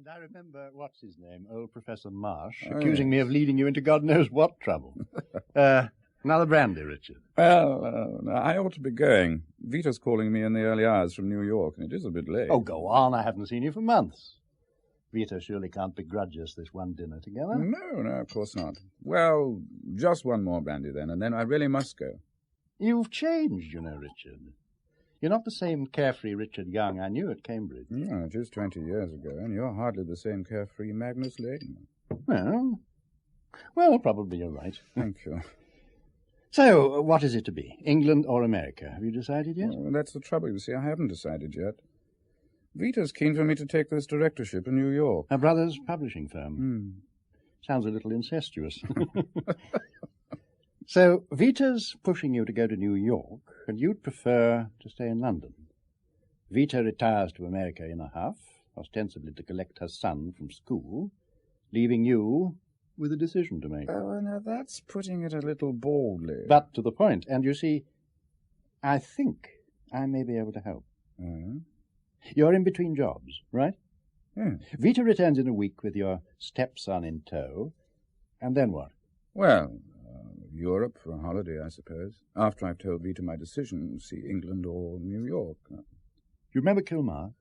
And I remember, what's his name, old Professor Marsh, accusing me of leading you into God knows what trouble. Another brandy, Richard. Well, I ought to be going. Vita's calling me in the early hours from New York, and it is a bit late. Oh, go on. I haven't seen you for months. Vita surely can't begrudge us this one dinner together. No, of course not. Well, just one more brandy then, and then I really must go. You've changed, you know, Richard. You're not the same carefree Richard Young I knew at Cambridge. No, it is 20 years ago, and you're hardly the same carefree Magnus Lane. Well, probably you're right. Thank you. So, what is it to be? England or America? Have you decided yet? Well, that's the trouble, you see. I haven't decided yet. Vita's keen for me to take this directorship in New York. Her brother's publishing firm. Sounds a little incestuous. So, Vita's pushing you to go to New York, and you'd prefer to stay in London. Vita retires to America in a huff, ostensibly to collect her son from school, leaving you with a decision to make. Oh, now that's putting it a little baldly. But to the point, and you see, I think I may be able to help. You're in between jobs, right? Yes. Vita returns in a week with your stepson in tow, and then what? Well, Europe for a holiday, I suppose. After I've told Vita my decision, see England or New York. You remember Kilmarth?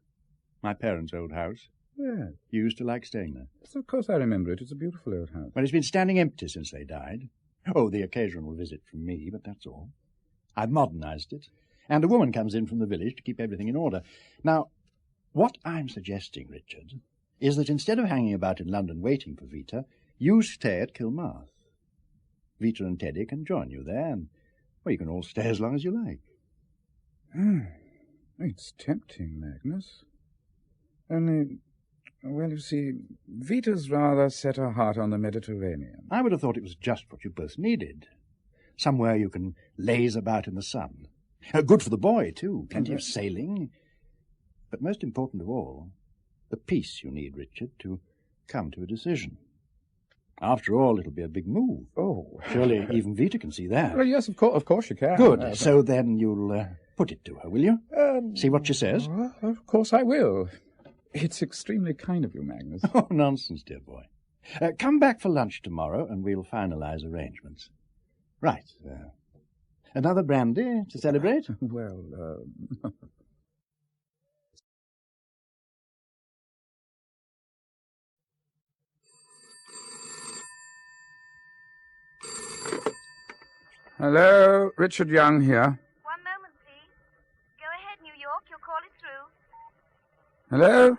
My parents' old house? Yes. You used to like staying there? Yes, of course I remember it. It's a beautiful old house. Well, it's been standing empty since they died. Oh, the occasional visit from me, but that's all. I've modernized it, and a woman comes in from the village to keep everything in order. Now, what I'm suggesting, Richard, is that instead of hanging about in London waiting for Vita, you stay at Kilmarth. Vita and Teddy can join you there, and, well, you can all stay as long as you like. It's tempting, Magnus. Only, well, you see, Vita's rather set her heart on the Mediterranean. I would have thought it was just what you both needed. Somewhere you can laze about in the sun. Good for the boy, too. Plenty of sailing. But most important of all, the peace you need, Richard, to come to a decision. After all, it'll be a big move. Oh. Surely even Vita can see that. Well, yes, of course you can. Good. So then you'll put it to her, will you? See what she says? Of course I will. It's extremely kind of you, Magnus. Oh, nonsense, dear boy. Come back for lunch tomorrow, and we'll finalize arrangements. Right. Another brandy to celebrate? Well, Hello, Richard Young here. One moment, please. Go ahead, New York. Your call is through. Hello?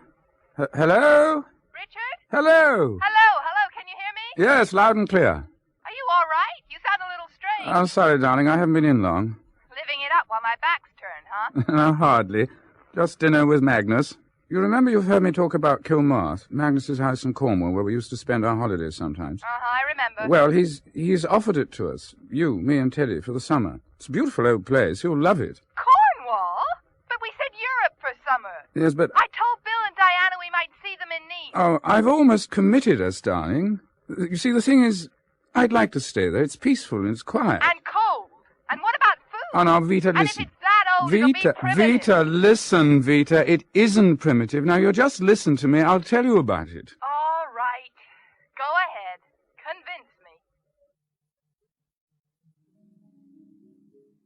Hello? Richard? Hello? Hello. Can you hear me? Yes, loud and clear. Are you all right? You sound a little strange. I'm sorry, darling. I haven't been in long. Living it up while my back's turned, huh? No, hardly. Just dinner with Magnus. You remember you've heard me talk about Kilmarth, Magnus's house in Cornwall, where we used to spend our holidays sometimes? I remember. Well, he's offered it to us, you, me, and Teddy, for the summer. It's a beautiful old place. You'll love it. Cornwall? But we said Europe for summer. Yes, but... I told Bill and Diana we might see them in Nice. Oh, I've almost committed us, darling. You see, the thing is, I'd like to stay there. It's peaceful and it's quiet. And cold. And what about food? Oh, now, Vita, and listen. if it's that old, it'll be primitive. Vita, listen, Vita. It isn't primitive. Now, you just listen to me. I'll tell you about it. All right. Go ahead. Convince me.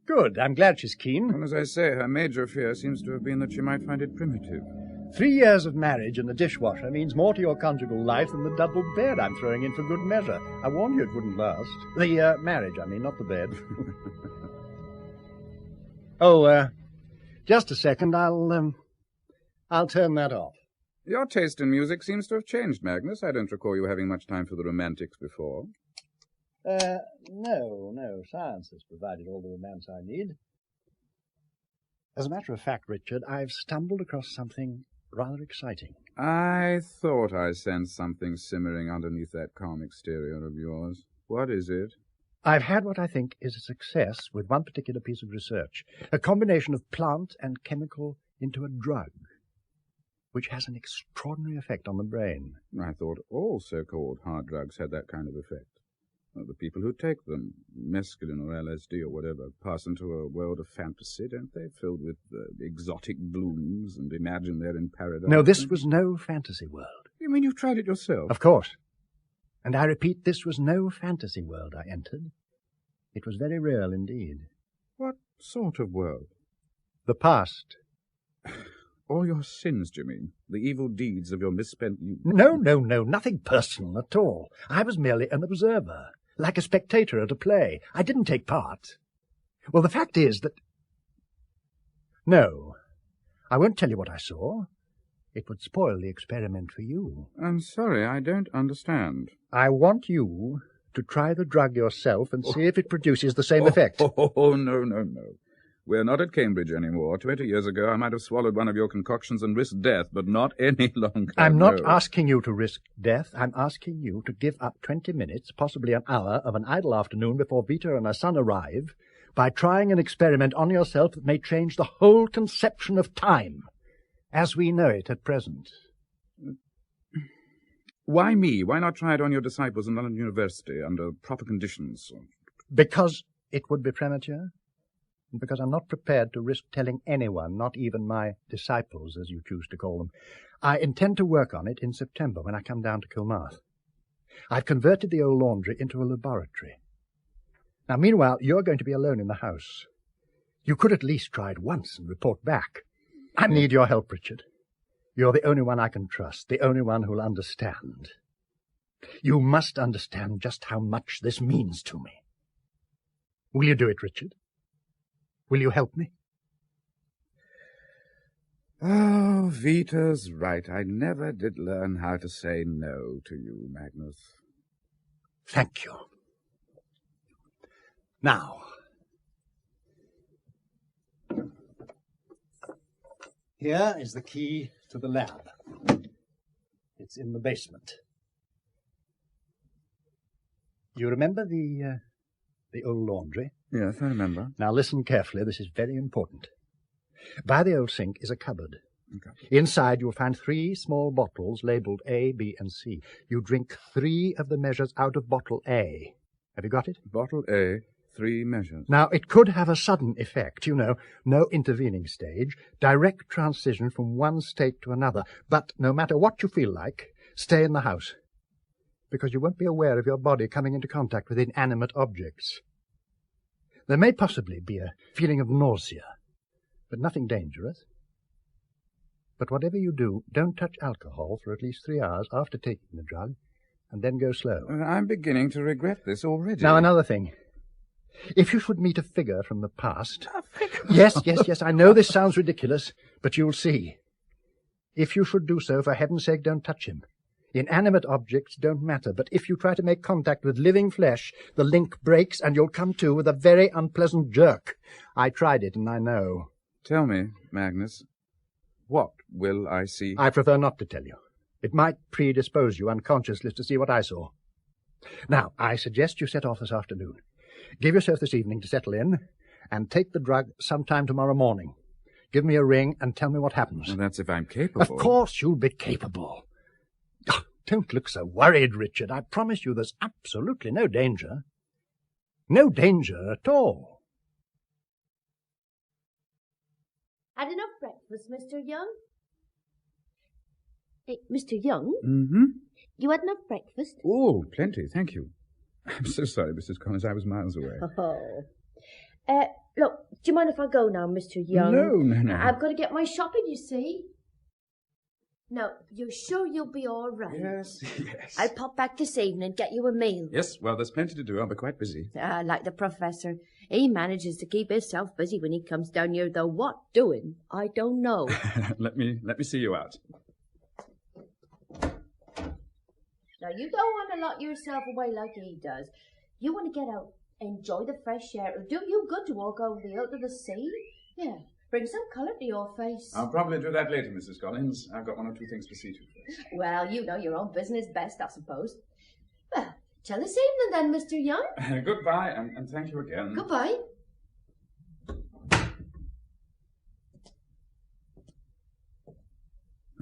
Good. I'm glad she's keen. Well, as I say, her major fear seems to have been that she might find it primitive. 3 years of marriage and the dishwasher means more to your conjugal life than the double bed I'm throwing in for good measure. I warned you it wouldn't last. The marriage, I mean, not the bed. Just a second. I'll turn that off. Your taste in music seems to have changed, Magnus. I don't recall you having much time for the romantics before. No. Science has provided all the romance I need. As a matter of fact, Richard, I've stumbled across something rather exciting. I thought I sensed something simmering underneath that calm exterior of yours. What is it? I've had what I think is a success with one particular piece of research, a combination of plant and chemical into a drug, which has an extraordinary effect on the brain. I thought all so-called hard drugs had that kind of effect. Well, the people who take them, mescaline or LSD or whatever, pass into a world of fantasy, don't they? Filled with exotic blooms and imagine they're in paradise. No, this was no fantasy world. You mean you've tried it yourself? Of course. And I repeat, this was no fantasy world I entered. It was very real indeed. What sort of world? The past. All your sins, do you mean? The evil deeds of your misspent youth? No, nothing personal at all. I was merely an observer, like a spectator at a play. I didn't take part. Well, the fact is that... No, I won't tell you what I saw. It would spoil the experiment for you. I'm sorry, I don't understand. I want you to try the drug yourself and see if it produces the same effect. Oh, no. We're not at Cambridge anymore. 20 years ago, I might have swallowed one of your concoctions and risked death, but not any longer. I'm not asking you to risk death. I'm asking you to give up 20 minutes, possibly an hour, of an idle afternoon before Vita and her son arrive by trying an experiment on yourself that may change the whole conception of time as we know it at present. Why me? Why not try it on your disciples in London University under proper conditions? Because it would be premature, and because I'm not prepared to risk telling anyone, not even my disciples, as you choose to call them. I intend to work on it in September when I come down to Kilmarth. I've converted the old laundry into a laboratory. Now, meanwhile, you're going to be alone in the house. You could at least try it once and report back. I need your help, Richard. You're the only one I can trust, the only one who'll understand. You must understand just how much this means to me. Will you do it, Richard? Will you help me? Oh, Vita's right. I never did learn how to say no to you, Magnus. Thank you. Now, here is the key to the lab. It's in the basement. You remember the old laundry? Yes, I remember. Now listen carefully, this is very important. By the old sink is a cupboard. Okay. Inside you'll find 3 small bottles labelled A, B, and C. You drink 3 of the measures out of bottle A. Have you got it? Bottle A, 3 measures. Now, it could have a sudden effect, you know, no intervening stage, direct transition from one state to another. But no matter what you feel like, stay in the house, because you won't be aware of your body coming into contact with inanimate objects. There may possibly be a feeling of nausea, but nothing dangerous. But whatever you do, don't touch alcohol for at least 3 hours after taking the drug, and then go slow. I'm beginning to regret this already. Now, another thing. If you should meet a figure from the past... A figure? Yes, I know this sounds ridiculous, but you'll see. If you should do so, for heaven's sake, don't touch him. Inanimate objects don't matter, but if you try to make contact with living flesh, the link breaks and you'll come to with a very unpleasant jerk. I tried it, and I know. Tell me, Magnus, what will I see? I prefer not to tell you. It might predispose you unconsciously to see what I saw. Now, I suggest you set off this afternoon. Give yourself this evening to settle in, and take the drug sometime tomorrow morning. Give me a ring and tell me what happens. Well, that's if I'm capable. Of course you'll be capable. Oh, don't look so worried, Richard. I promise you there's absolutely no danger. No danger at all. Had enough breakfast, Mr. Young? Hey, Mr. Young? Mm-hmm. You had enough breakfast? Oh, plenty, thank you. I'm so sorry, Mrs. Collins. I was miles away. Oh. Look, do you mind if I go now, Mr. Young? No. I've got to get my shopping, you see. No, you're sure you'll be all right? Yes. I'll pop back this evening and get you a meal. Yes, well, there's plenty to do. I'll be quite busy. Like the Professor. He manages to keep himself busy when he comes down here, though what doing, I don't know. Let me see you out. Now, you don't want to lock yourself away like he does. You want to get out, enjoy the fresh air. It'll do you good to walk over the hill to the sea. Yeah, bring some colour to your face. I'll probably do that later, Mrs. Collins. I've got 1 or 2 things to see to first. Well, you know your own business best, I suppose. Well, till this evening then, Mr. Young. Goodbye, and thank you again. Goodbye.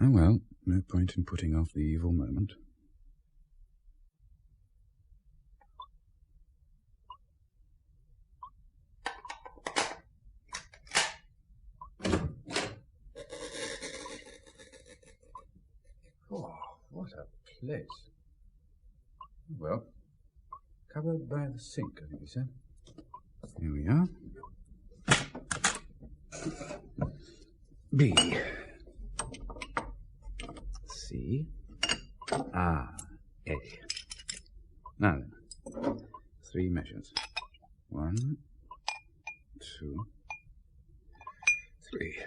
Oh, well, no point in putting off the evil moment. What a place. Well, covered by the sink, I think he said. Here we are. B. C. R. A. Now then, 3 measures. 1, 2, 3.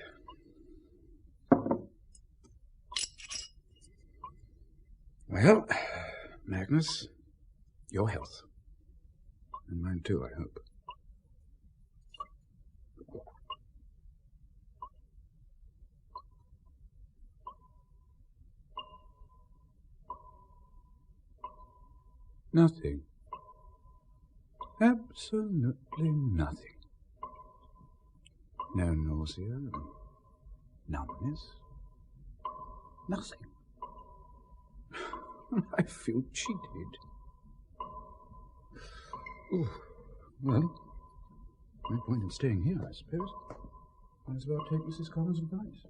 Well, Magnus, your health. And mine too, I hope. Nothing. Absolutely nothing. No nausea, numbness. Nothing. I feel cheated. Ooh. Well, no point in staying here, I suppose. Might as well take Mrs. Collins' advice.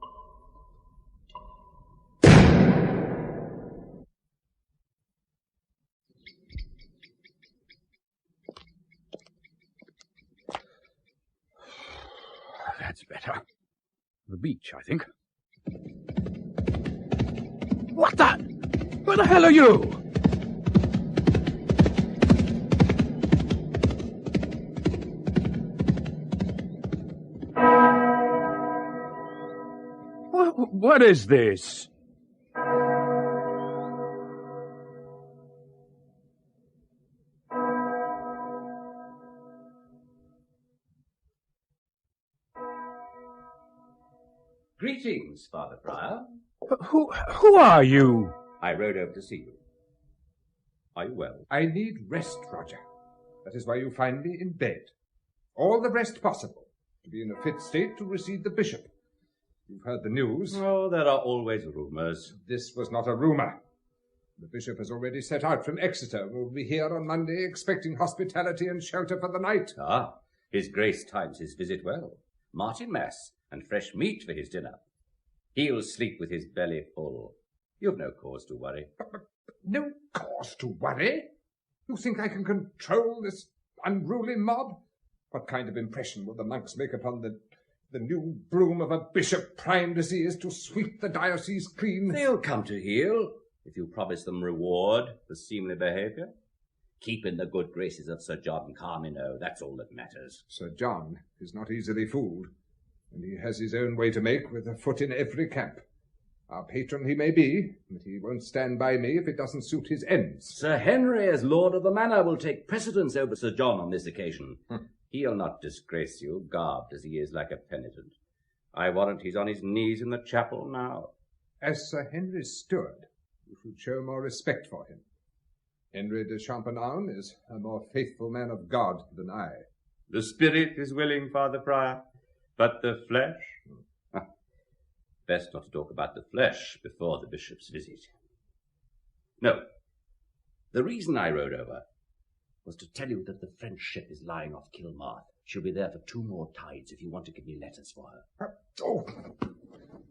That's better. The beach, I think. What the? Where the hell are you? What is this? Greetings, Father Friar. Who are you? I rode over to see you. Are you well? I need rest, Roger. That is why you find me in bed. All the rest possible, to be in a fit state to receive the bishop. You've heard the news. Oh, there are always rumours. This was not a rumour. The bishop has already set out from Exeter and will be here on Monday, expecting hospitality and shelter for the night. Ah, his grace times his visit well. Martin Mass and fresh meat for his dinner. He'll sleep with his belly full. You've no cause to worry. But no cause to worry? You think I can control this unruly mob? What kind of impression will the monks make upon the new broom of a bishop primed as he is to sweep the diocese clean? They'll come to heel if you promise them reward for seemly behaviour. Keep in the good graces of Sir John Carmino, that's all that matters. Sir John is not easily fooled, and he has his own way to make with a foot in every camp. Our patron he may be, but he won't stand by me if it doesn't suit his ends. Sir Henry, as lord of the manor, will take precedence over Sir John on this occasion. He'll not disgrace you, garbed as he is like a penitent. I warrant he's on his knees in the chapel now. As Sir Henry's steward, you should show more respect for him. Henry de Champernowne is a more faithful man of God than I. The spirit is willing, Father Prior, but the flesh? Best not to talk about the flesh before the bishop's visit. No. The reason I rode over was to tell you that the French ship is lying off Kilmarth. She'll be there for 2 more tides if you want to give me letters for her.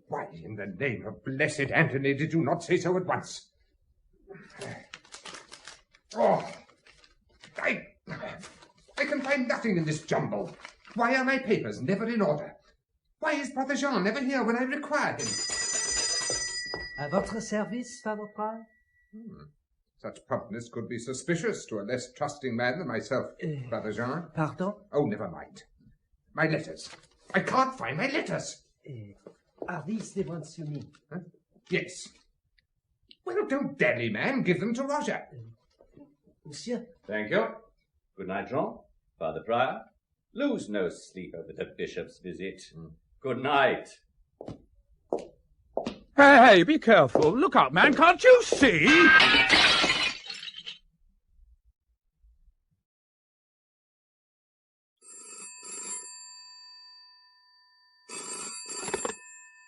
Why, in the name of blessed Anthony, did you not say so at once? I can find nothing in this jumble. Why are my papers never in order? Why is Brother Jean never here when I require him? À votre service, Father Prior? Such promptness could be suspicious to a less trusting man than myself, Brother Jean. Pardon? Oh, never mind. My letters. I can't find my letters. Are these the ones you mean? Huh? Yes. Well, don't dally, man. Give them to Roger. Monsieur? Thank you. Good night, Jean. Father Prior. Lose no sleep over the bishop's visit. Good night. Hey, be careful. Look out, man. Can't you see?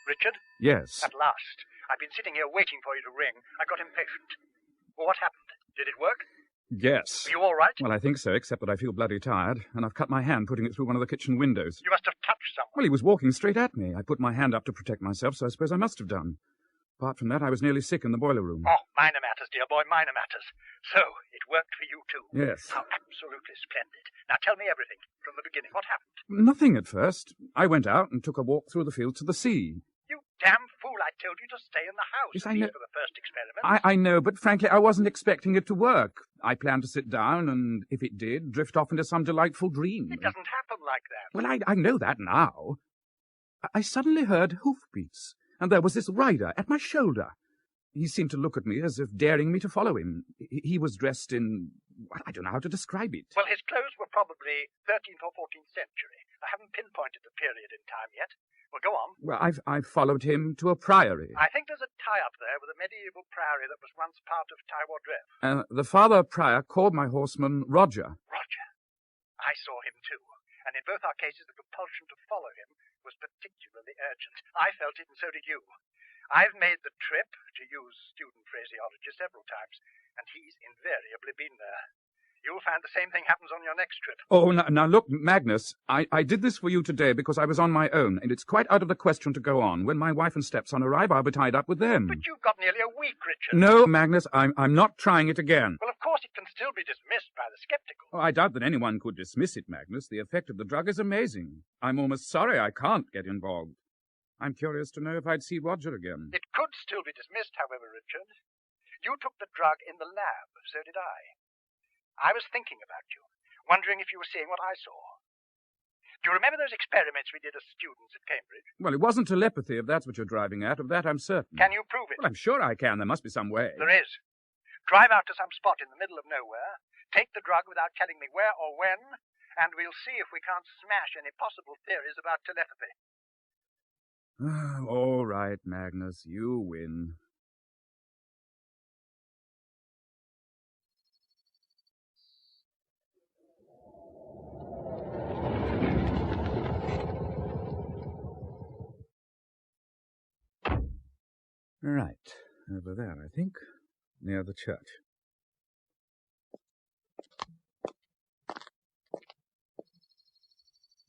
Richard? Yes. At last. I've been sitting here waiting for you to ring. I got impatient. Well, what happened? Did it work? Yes. Are you all right? Well, I think so, except that I feel bloody tired, and I've cut my hand putting it through one of the kitchen windows. You must have touched someone. Well, he was walking straight at me. I put my hand up to protect myself, so I suppose I must have done. Apart from that, I was nearly sick in the boiler room. Oh, minor matters, dear boy, minor matters. So, it worked for you too? Yes. How absolutely splendid. Now tell me everything, from the beginning. What happened? Nothing at first. I went out and took a walk through the fields to the sea. You damn fool, I told you to stay in the house. Yes, I know. For the first experiment. I know, but frankly, I wasn't expecting it to work. I planned to sit down and, if it did, drift off into some delightful dream. It doesn't happen like that. Well, I know that now. I suddenly heard hoofbeats, and there was this rider at my shoulder. He seemed to look at me as if daring me to follow him. He was dressed in... I don't know how to describe it. Well, his clothes were probably 13th or 14th century. I haven't pinpointed the period in time yet. Well, go on. Well, I've followed him to a priory. I think there's a tie-up there with a medieval priory that was once part of Tywardreath. The father prior called my horseman Roger. Roger. I saw him too. And in both our cases, the compulsion to follow him was particularly urgent. I felt it, and so did you. I've made the trip, to use student phraseology, several times, and he's invariably been there. You'll find the same thing happens on your next trip. Oh, now look, Magnus, I did this for you today because I was on my own, and it's quite out of the question to go on. When my wife and stepson arrive, I'll be tied up with them. But you've got nearly a week, Richard. No, Magnus, I'm not trying it again. Well, of course, it can still be dismissed by the skeptical. Oh, I doubt that anyone could dismiss it, Magnus. The effect of the drug is amazing. I'm almost sorry I can't get involved. I'm curious to know if I'd see Roger again. It could still be dismissed, however, Richard. You took the drug in the lab, so did I. I was thinking about you, wondering if you were seeing what I saw. Do you remember those experiments we did as students at Cambridge? Well, it wasn't telepathy, if that's what you're driving at. Of that, I'm certain. Can you prove it? Well, I'm sure I can. There must be some way. There is. Drive out to some spot in the middle of nowhere, take the drug without telling me where or when, and we'll see if we can't smash any possible theories about telepathy. All right, Magnus, you win. Right, over there, I think, near the church.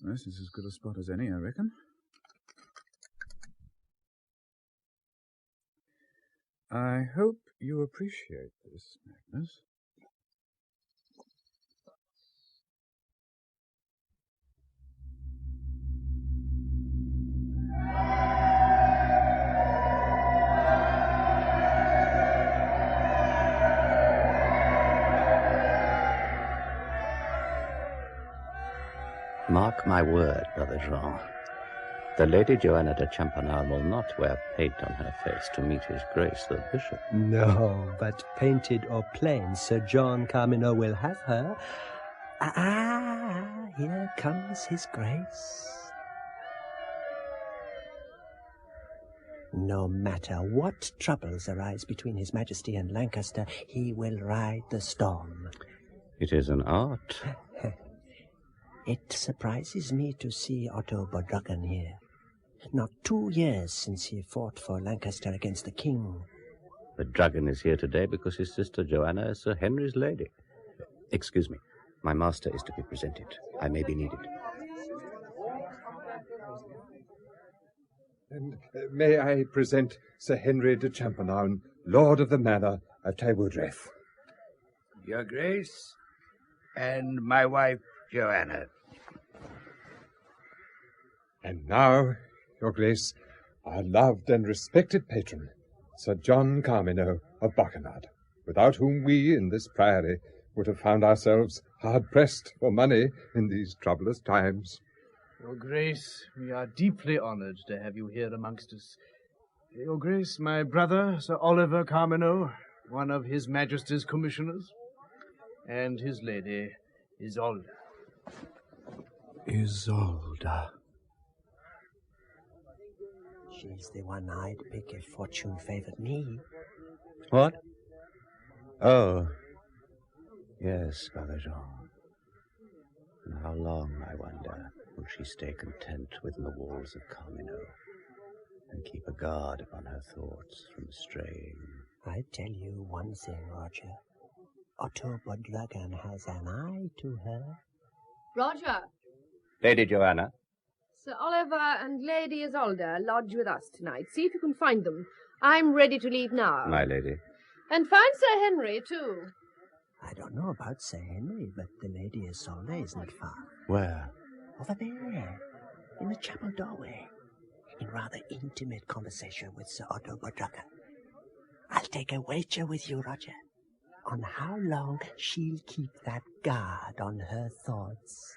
This is as good a spot as any, I reckon. I hope you appreciate this, Magnus. Mark my word, Brother Jean. The Lady Joanna de Champagnat will not wear paint on her face to meet His Grace the Bishop. No, but painted or plain, Sir John Carmineau will have her. Ah, here comes His Grace. No matter what troubles arise between His Majesty and Lancaster, he will ride the storm. It is an art. It surprises me to see Otto Bodrugan here. Not 2 years since he fought for Lancaster against the king. The dragon is here today because his sister Joanna is Sir Henry's lady. Excuse me, my master is to be presented. I may be needed. And may I present Sir Henry de Champagnat, Lord of the Manor of Tywardreath. Your Grace, and my wife, Joanna. And now, Your Grace, our loved and respected patron, Sir John Carmineau of Bachanad, without whom we, in this priory, would have found ourselves hard-pressed for money in these troublous times. Your Grace, we are deeply honored to have you here amongst us. Your Grace, my brother, Sir Oliver Carmineau, one of His Majesty's commissioners, and his lady, Isolde. Isolde. She's the one I'd pick if fortune favored me. What? Oh, yes, Brother Jean. And how long, I wonder, will she stay content within the walls of Carmineau and keep a guard upon her thoughts from straying? I tell you one thing, Roger. Otto Bodrugan has an eye to her. Roger, Lady Joanna. Sir Oliver and Lady Isolde lodge with us tonight. See if you can find them. I'm ready to leave now. My lady. And find Sir Henry, too. I don't know about Sir Henry, but the Lady Isolde isn't far. Where? Over there, in the chapel doorway, in rather intimate conversation with Sir Otto Bodrucker. I'll take a wager with you, Roger, on how long she'll keep that guard on her thoughts.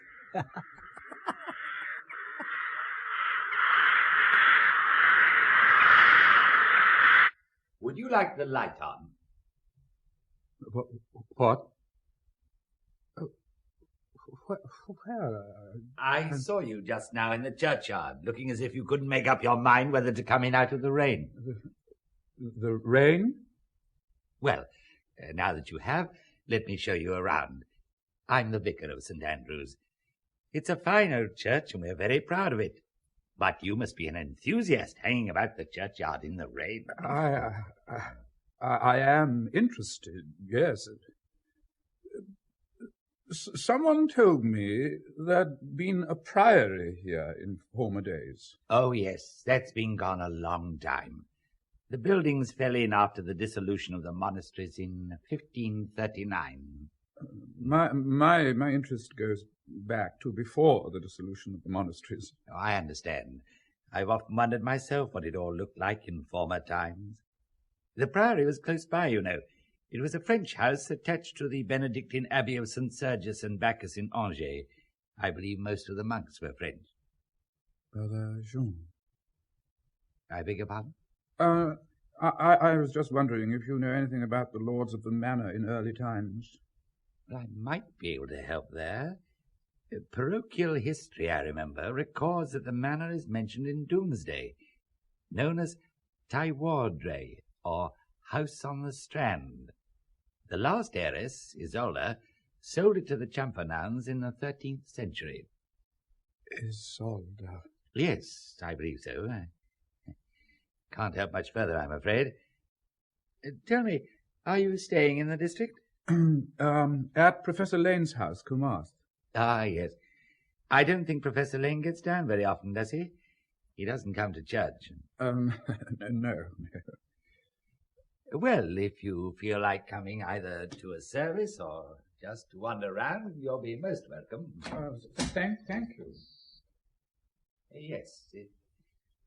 Would you like the light on? What? Where? I saw you just now in the churchyard, looking as if you couldn't make up your mind whether to come in out of the rain. The rain? Well, now that you have, let me show you around. I'm the vicar of St. Andrew's. It's a fine old church, and we're very proud of it. But you must be an enthusiast hanging about the churchyard in the rain. I am interested, yes. Someone told me there'd been a priory here in former days. Oh, yes, that's been gone a long time. The buildings fell in after the dissolution of the monasteries in 1539. My interest goes back to before the dissolution of the monasteries. Oh, I understand. I've often wondered myself what it all looked like in former times. The priory was close by, you know. It was a French house attached to the Benedictine Abbey of St. Sergius and Bacchus in Angers. I believe most of the monks were French. Brother Jean. I beg your pardon? I was just wondering if you know anything about the lords of the manor in early times. Well, I might be able to help there. Parochial history, I remember, records that the manor is mentioned in Domesday, known as Tywardre, or House on the Strand. The last heiress, Isolde, sold it to the Champernownes in the 13th century. Isolde? Yes, I believe so. Can't help much further, I'm afraid. Tell me, are you staying in the district? At Professor Lane's house, Kilmarth. Ah, yes. I don't think Professor Lane gets down very often, does he? He doesn't come to church. No. Well, if you feel like coming either to a service or just to wander around, you'll be most welcome. Thank you. Yes, it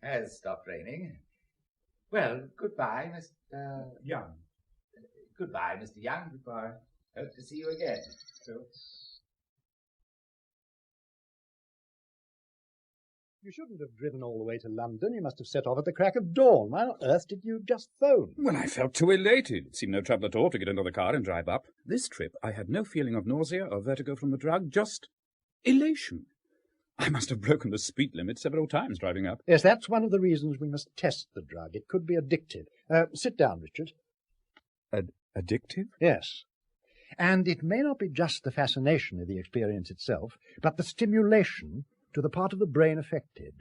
has stopped raining. Well, goodbye, Mr. Young. Goodbye, Mr. Young. Goodbye. Hope to see you again. You shouldn't have driven all the way to London. You must have set off at the crack of dawn. Why on earth did you just phone? Well, I felt too elated. It seemed no trouble at all to get into the car and drive up. This trip, I had no feeling of nausea or vertigo from the drug, just elation. I must have broken the speed limit several times driving up. Yes, that's one of the reasons we must test the drug. It could be addictive. Sit down, Richard. Addictive? Yes. And it may not be just the fascination of the experience itself, but the stimulation to the part of the brain affected.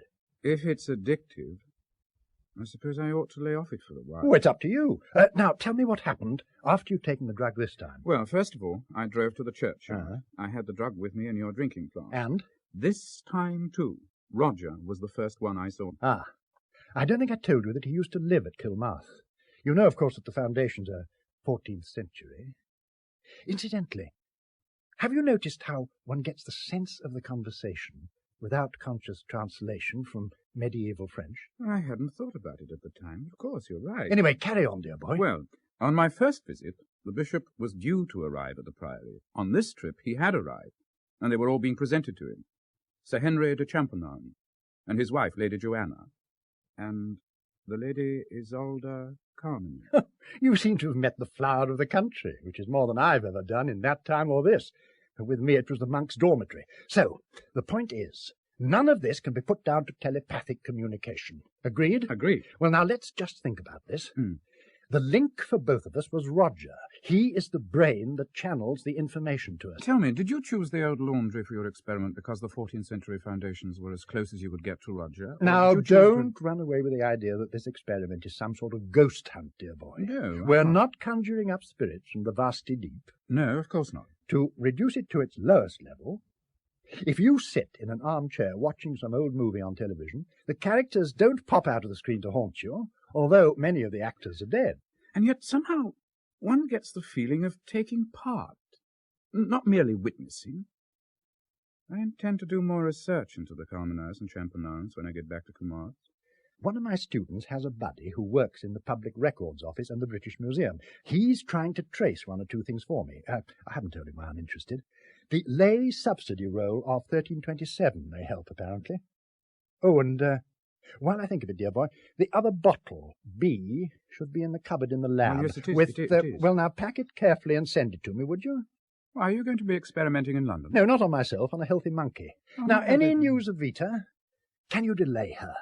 If it's addictive, I suppose I ought to lay off it for a while. Oh, it's up to you. Now, tell me what happened after you'd taken the drug this time. Well, first of all, I drove to the church. I had the drug with me in your drinking flask. And? This time, too, Roger was the first one I saw. Ah. I don't think I told you that he used to live at Kilmarth. You know, of course, that the foundations are 14th century. Incidentally, have you noticed how one gets the sense of the conversation without conscious translation from medieval French? I hadn't thought about it at the time. Of course, you're right. Anyway, carry on, dear boy. Well, on my first visit, the bishop was due to arrive at the priory. On this trip, he had arrived, and they were all being presented to him. Sir Henry de Champernowne, and his wife, Lady Joanna, and the Lady Isolde Carmen. You seem to have met the flower of the country, which is more than I've ever done in that time or this. With me, it was the monks' dormitory. So, the point is, none of this can be put down to telepathic communication. Agreed? Agreed. Well, now, let's just think about this. The link for both of us was Roger. He is the brain that channels the information to us. Tell me, did you choose the old laundry for your experiment because the 14th century foundations were as close as you could get to Roger? Now, don't run away with the idea that this experiment is some sort of ghost hunt, dear boy. No. We're not conjuring up spirits from the vasty deep. No, of course not. To reduce it to its lowest level, If you sit in an armchair watching some old movie on television, the characters don't pop out of the screen to haunt you, although many of the actors are dead. And yet somehow one gets the feeling of taking part, not merely witnessing. I intend to do more research into the Carmenars and Champernownes when I get back to Kilmarth. One of my students has a buddy who works in the Public Records Office and the British Museum. He's trying to trace one or two things for me. I haven't told him why I'm interested. The lay subsidy roll of 1327 may help, apparently. Oh, and while I think of it, dear boy, the other bottle, B, should be in the cupboard in the lab. Oh, yes, it is. With it is. Well, now, pack it carefully and send it to me, would you? Are you going to be experimenting in London? No, not on myself, on a healthy monkey. Oh, now, no, any news of Vita? Can you delay her?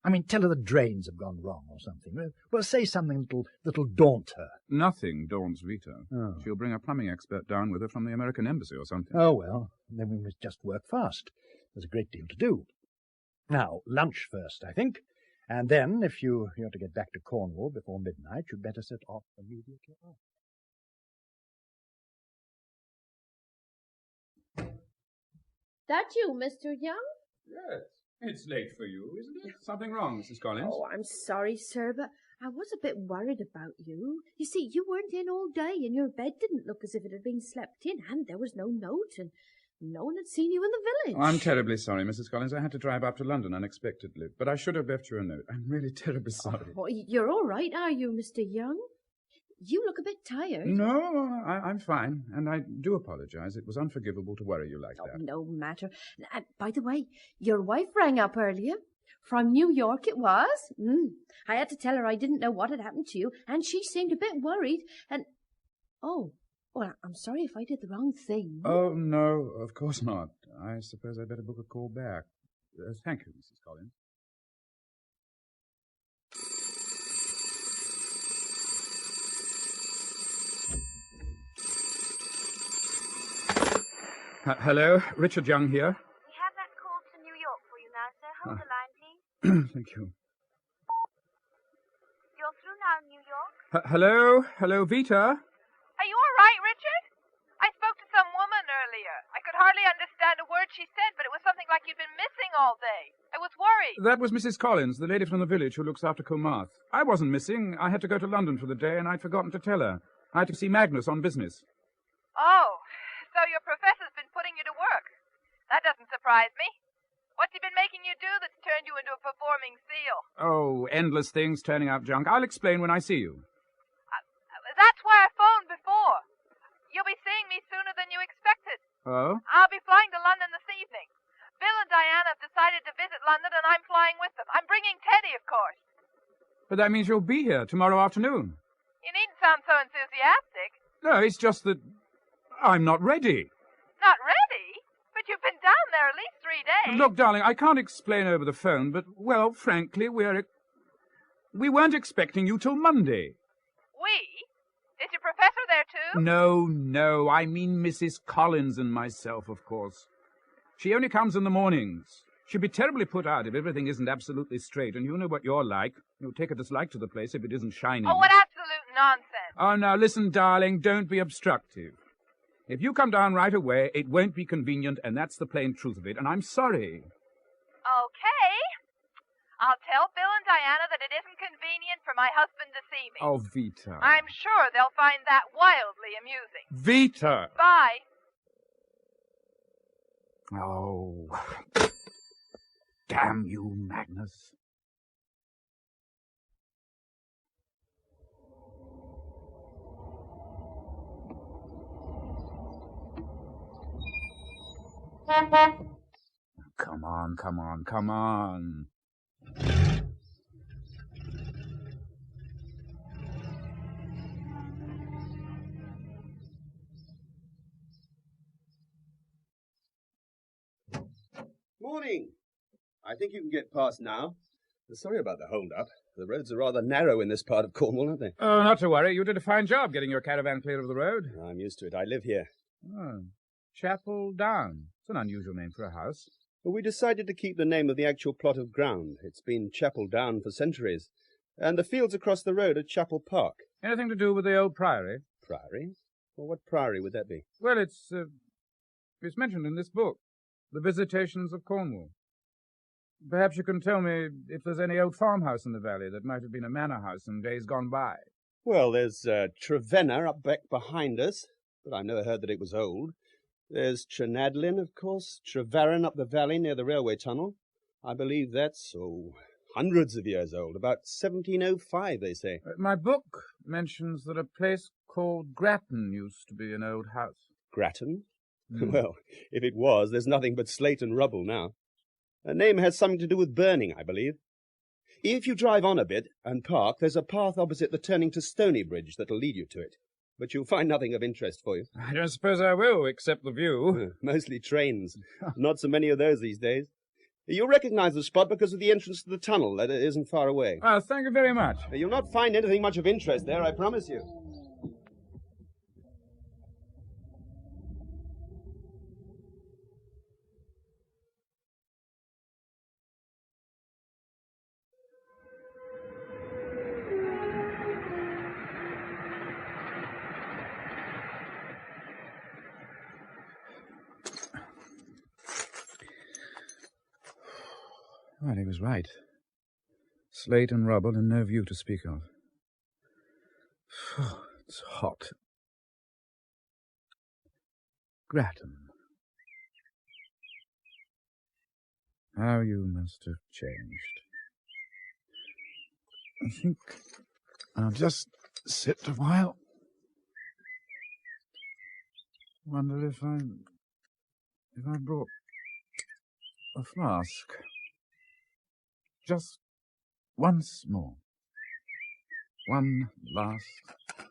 I mean, tell her the drains have gone wrong or something. Well, say something that'll daunt her. Nothing daunts Vita. Oh. She'll bring a plumbing expert down with her from the American Embassy or something. Oh, well, then we must just work fast. There's a great deal to do. Now, lunch first, I think. And then, if you're to get back to Cornwall before midnight, you'd better set off immediately after. That you, Mr. Young? Yes. It's late for you, isn't it? Something wrong, Mrs. Collins? Oh, I'm sorry, sir, but I was a bit worried about you. You see, you weren't in all day, and your bed didn't look as if it had been slept in, and there was no note, and no one had seen you in the village. I'm terribly sorry, Mrs. Collins. I had to drive up to London unexpectedly, but I should have left you a note. I'm really terribly sorry. Oh, you're all right, are you, Mr. Young? You look a bit tired. No, I'm fine, and I do apologize. It was unforgivable to worry you like that. No matter. And by the way, your wife rang up earlier. From New York it was. I had to tell her I didn't know what had happened to you, and she seemed a bit worried, and... Oh, well, I'm sorry if I did the wrong thing. Oh, no, of course not. I suppose I'd better book a call back. Thank you, Mrs. Collins. Hello, Richard Young here. We have that call to New York for you now, sir. Hold the line, please. Thank you. You're through now, New York. Hello, Vita. Are you all right, Richard? I spoke to some woman earlier. I could hardly understand a word she said, but it was something like you'd been missing all day. I was worried. That was Mrs. Collins, the lady from the village who looks after Kilmarth. I wasn't missing. I had to go to London for the day, and I'd forgotten to tell her. I had to see Magnus on business. Oh, so your professor's been putting you to work. That doesn't surprise me. What's he been making you do that's turned you into a performing seal? Oh, endless things turning out junk. I'll explain when I see you. That's why I phoned before. You'll be seeing me sooner than you expected. Oh? I'll be flying to London this evening. Bill and Diana have decided to visit London, and I'm flying with them. I'm bringing Teddy, of course. But that means you'll be here tomorrow afternoon. You needn't sound so enthusiastic. No, it's just that I'm not ready. Not ready? But you've been down there at least 3 days. Look, darling, I can't explain over the phone, but, well, frankly, we weren't expecting you till Monday. We? Is your professor there too? No, I mean Mrs. Collins and myself, of course. She only comes in the mornings. She'll be terribly put out if everything isn't absolutely straight, and you know what you're like. You'll take a dislike to the place if it isn't shining. Oh, what absolute nonsense. Oh, now, listen, darling, don't be obstructive. If you come down right away, it won't be convenient, and that's the plain truth of it, and I'm sorry. Okay. I'll tell Bill and Diana that it isn't convenient for my husband to see me. Oh, Vita. I'm sure they'll find that wildly amusing. Vita! Bye. Oh, damn you, Magnus. Come on. Morning. I think you can get past now. Sorry about the hold-up. The roads are rather narrow in this part of Cornwall, aren't they? Oh, not to worry. You did a fine job getting your caravan clear of the road. I'm used to it. I live here. Oh, Chapel Down. It's an unusual name for a house. Well, we decided to keep the name of the actual plot of ground. It's been Chapel Down for centuries. And the fields across the road are Chapel Park. Anything to do with the old priory? Priory? Well, what priory would that be? Well, it's mentioned in this book. the visitations of Cornwall. Perhaps you can tell me if there's any old farmhouse in the valley that might have been a manor house in days gone by. Well, there's Trevenna up back behind us, but I've never heard that it was old. There's Trinadlin, of course, Trevarren up the valley near the railway tunnel. I believe that's, hundreds of years old, about 1705, they say. My book mentions that a place called Grattan used to be an old house. Grattan? Well, if it was, there's nothing but slate and rubble now. The name has something to do with burning, I believe. If you drive on a bit and park, there's a path opposite the turning to Stony Bridge that'll lead you to it. But you'll find nothing of interest for you. I don't suppose I will, except the view. Mostly trains. Not so many of those these days. You'll recognize the spot because of the entrance to the tunnel that isn't far away. Oh, thank you very much. You'll not find anything much of interest there, I promise you. Well, he was right. Slate and rubble and no view to speak of. It's hot. Grattan. How you must have changed. I think I'll just sit a while. Wonder if I brought a flask. Just once more. One last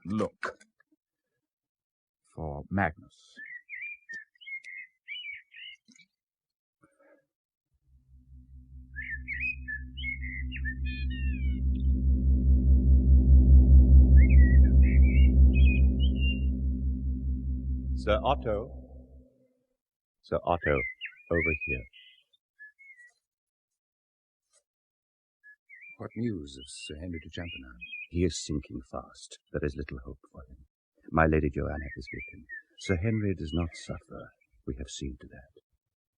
look for Magnus. Sir Otto. Sir Otto, over here. What news of Sir Henry de Champernowne? He is sinking fast. There is little hope for him. My Lady Joanna is with him. Sir Henry does not suffer. We have seen to that.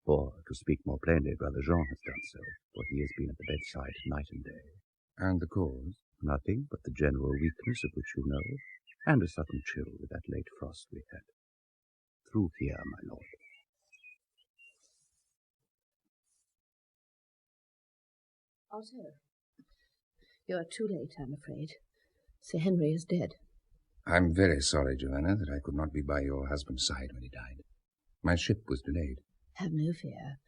Or, to speak more plainly, Brother Jean has done so, for he has been at the bedside night and day. And the cause? Nothing but the general weakness of which you know, and a sudden chill with that late frost we had. Through here, my lord. Otto, you are too late, I'm afraid. Sir Henry is dead. I'm very sorry, Joanna, that I could not be by your husband's side when he died. My ship was delayed. Have no fear.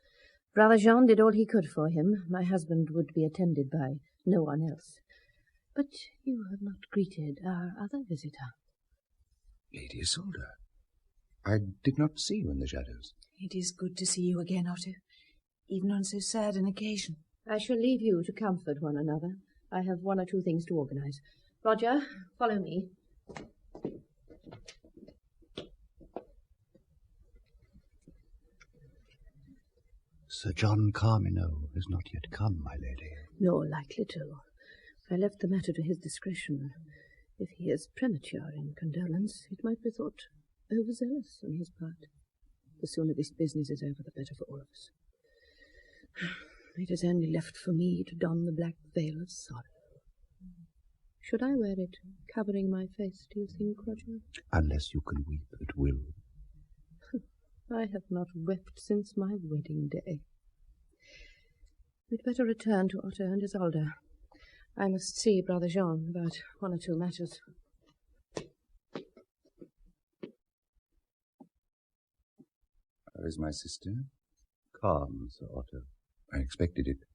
Brother Jean did all he could for him. My husband would be attended by no one else. But you have not greeted our other visitor. Lady Isolde, I did not see you in the shadows. It is good to see you again, Otto, even on so sad an occasion. I shall leave you to comfort one another. I have one or two things to organize. Roger, follow me. Sir John Carmino has not yet come, my lady. Nor likely to. I left the matter to his discretion. If he is premature in condolence, it might be thought overzealous on his part. The sooner this business is over, the better for all of us. It is only left for me to don the black veil of sorrow. Should I wear it covering my face, do you think, Roger? Unless you can weep at will. I have not wept since my wedding day. We'd better return to Otto and Isolde. I must see Brother Jean about one or two matters. How is my sister? Calm, Sir Otto. I expected it.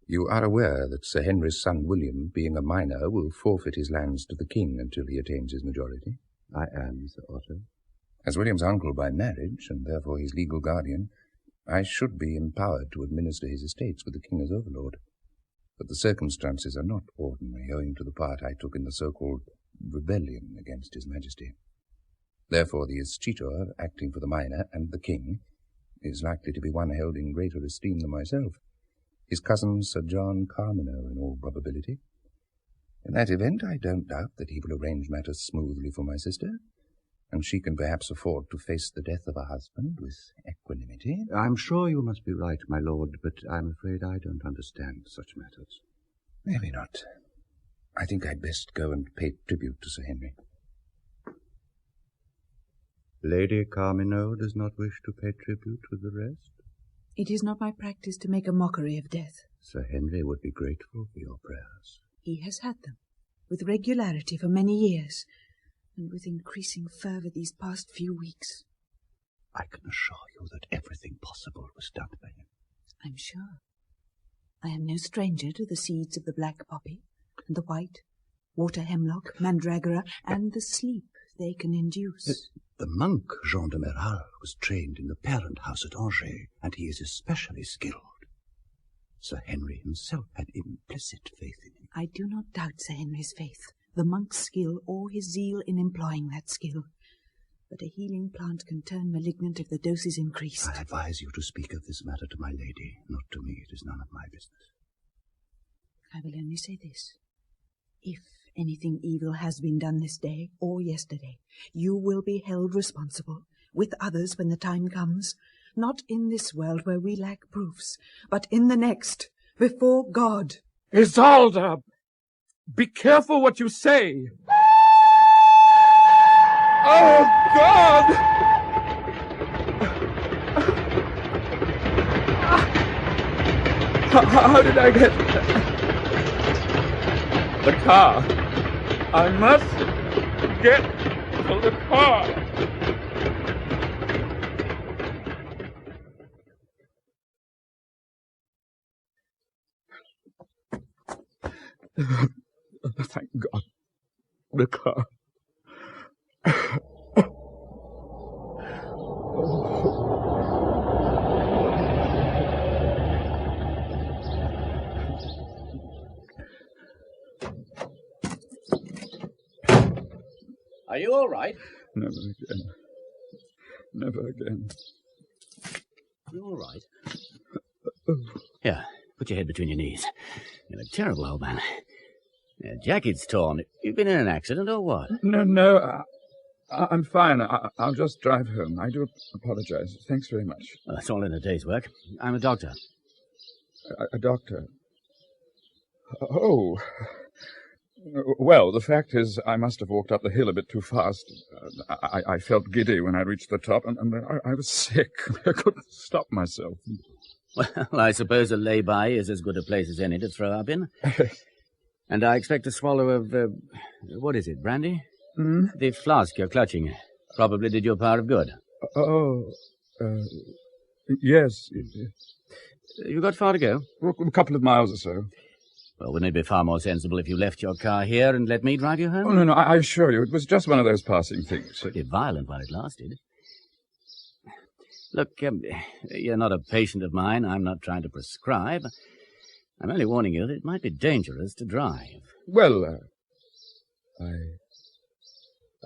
You are aware that Sir Henry's son William, being a minor, will forfeit his lands to the king until he attains his majority? I am, Sir Otto. As William's uncle by marriage, and therefore his legal guardian, I should be empowered to administer his estates with the king as overlord. But the circumstances are not ordinary, owing to the part I took in the so-called rebellion against his majesty. Therefore the escheator, acting for the minor and the king, is likely to be one held in greater esteem than myself. His cousin Sir John Carmino, in all probability. In that event, I don't doubt that he will arrange matters smoothly for my sister, and she can perhaps afford to face the death of a husband with equanimity. I'm sure you must be right, my lord, but I'm afraid I don't understand such matters. Maybe not. I think I'd best go and pay tribute to Sir Henry. Lady Carmino does not wish to pay tribute with the rest? It is not my practice to make a mockery of death. Sir Henry would be grateful for your prayers. He has had them, with regularity for many years, and with increasing fervour these past few weeks. I can assure you that everything possible was done for him. I'm sure. I am no stranger to the seeds of the black poppy, and the white, water hemlock, mandragora, and the sleep they can induce. The monk, Jean de Meral, was trained in the parent house at Angers, and he is especially skilled. Sir Henry himself had implicit faith in him. I do not doubt Sir Henry's faith, the monk's skill, or his zeal in employing that skill. But a healing plant can turn malignant if the dose is increased. I advise you to speak of this matter to my lady, not to me. It is none of my business. I will only say this. If anything evil has been done this day or yesterday, you will be held responsible, with others when the time comes, not in this world where we lack proofs, but in the next, before God. Isolde! Be careful what you say! Oh, God! How did I get... The car. I must get to the car. Thank God. The car. Are you all right? Never again. Never again. You all right? Here, put your head between your knees. You look terrible, old man. Your jacket's torn. You've been in an accident or what? No, I'm fine. I'll just drive home. I do apologize. Thanks very much. Well, that's all in a day's work. I'm a doctor. A doctor? Oh. Well, the fact is, I must have walked up the hill a bit too fast. I felt giddy when I reached the top, and I was sick. I couldn't stop myself. Well, I suppose a lay-by is as good a place as any to throw up in. And I expect a swallow of, what is it, brandy? Hmm? The flask you're clutching probably did you a power of good. Yes. You got far to go? A couple of miles or so. Well, wouldn't it be far more sensible if you left your car here and let me drive you home? Oh, no, I assure you, it was just one of those passing things. Pretty violent while it lasted. Look, you're not a patient of mine. I'm not trying to prescribe. I'm only warning you that it might be dangerous to drive. Well,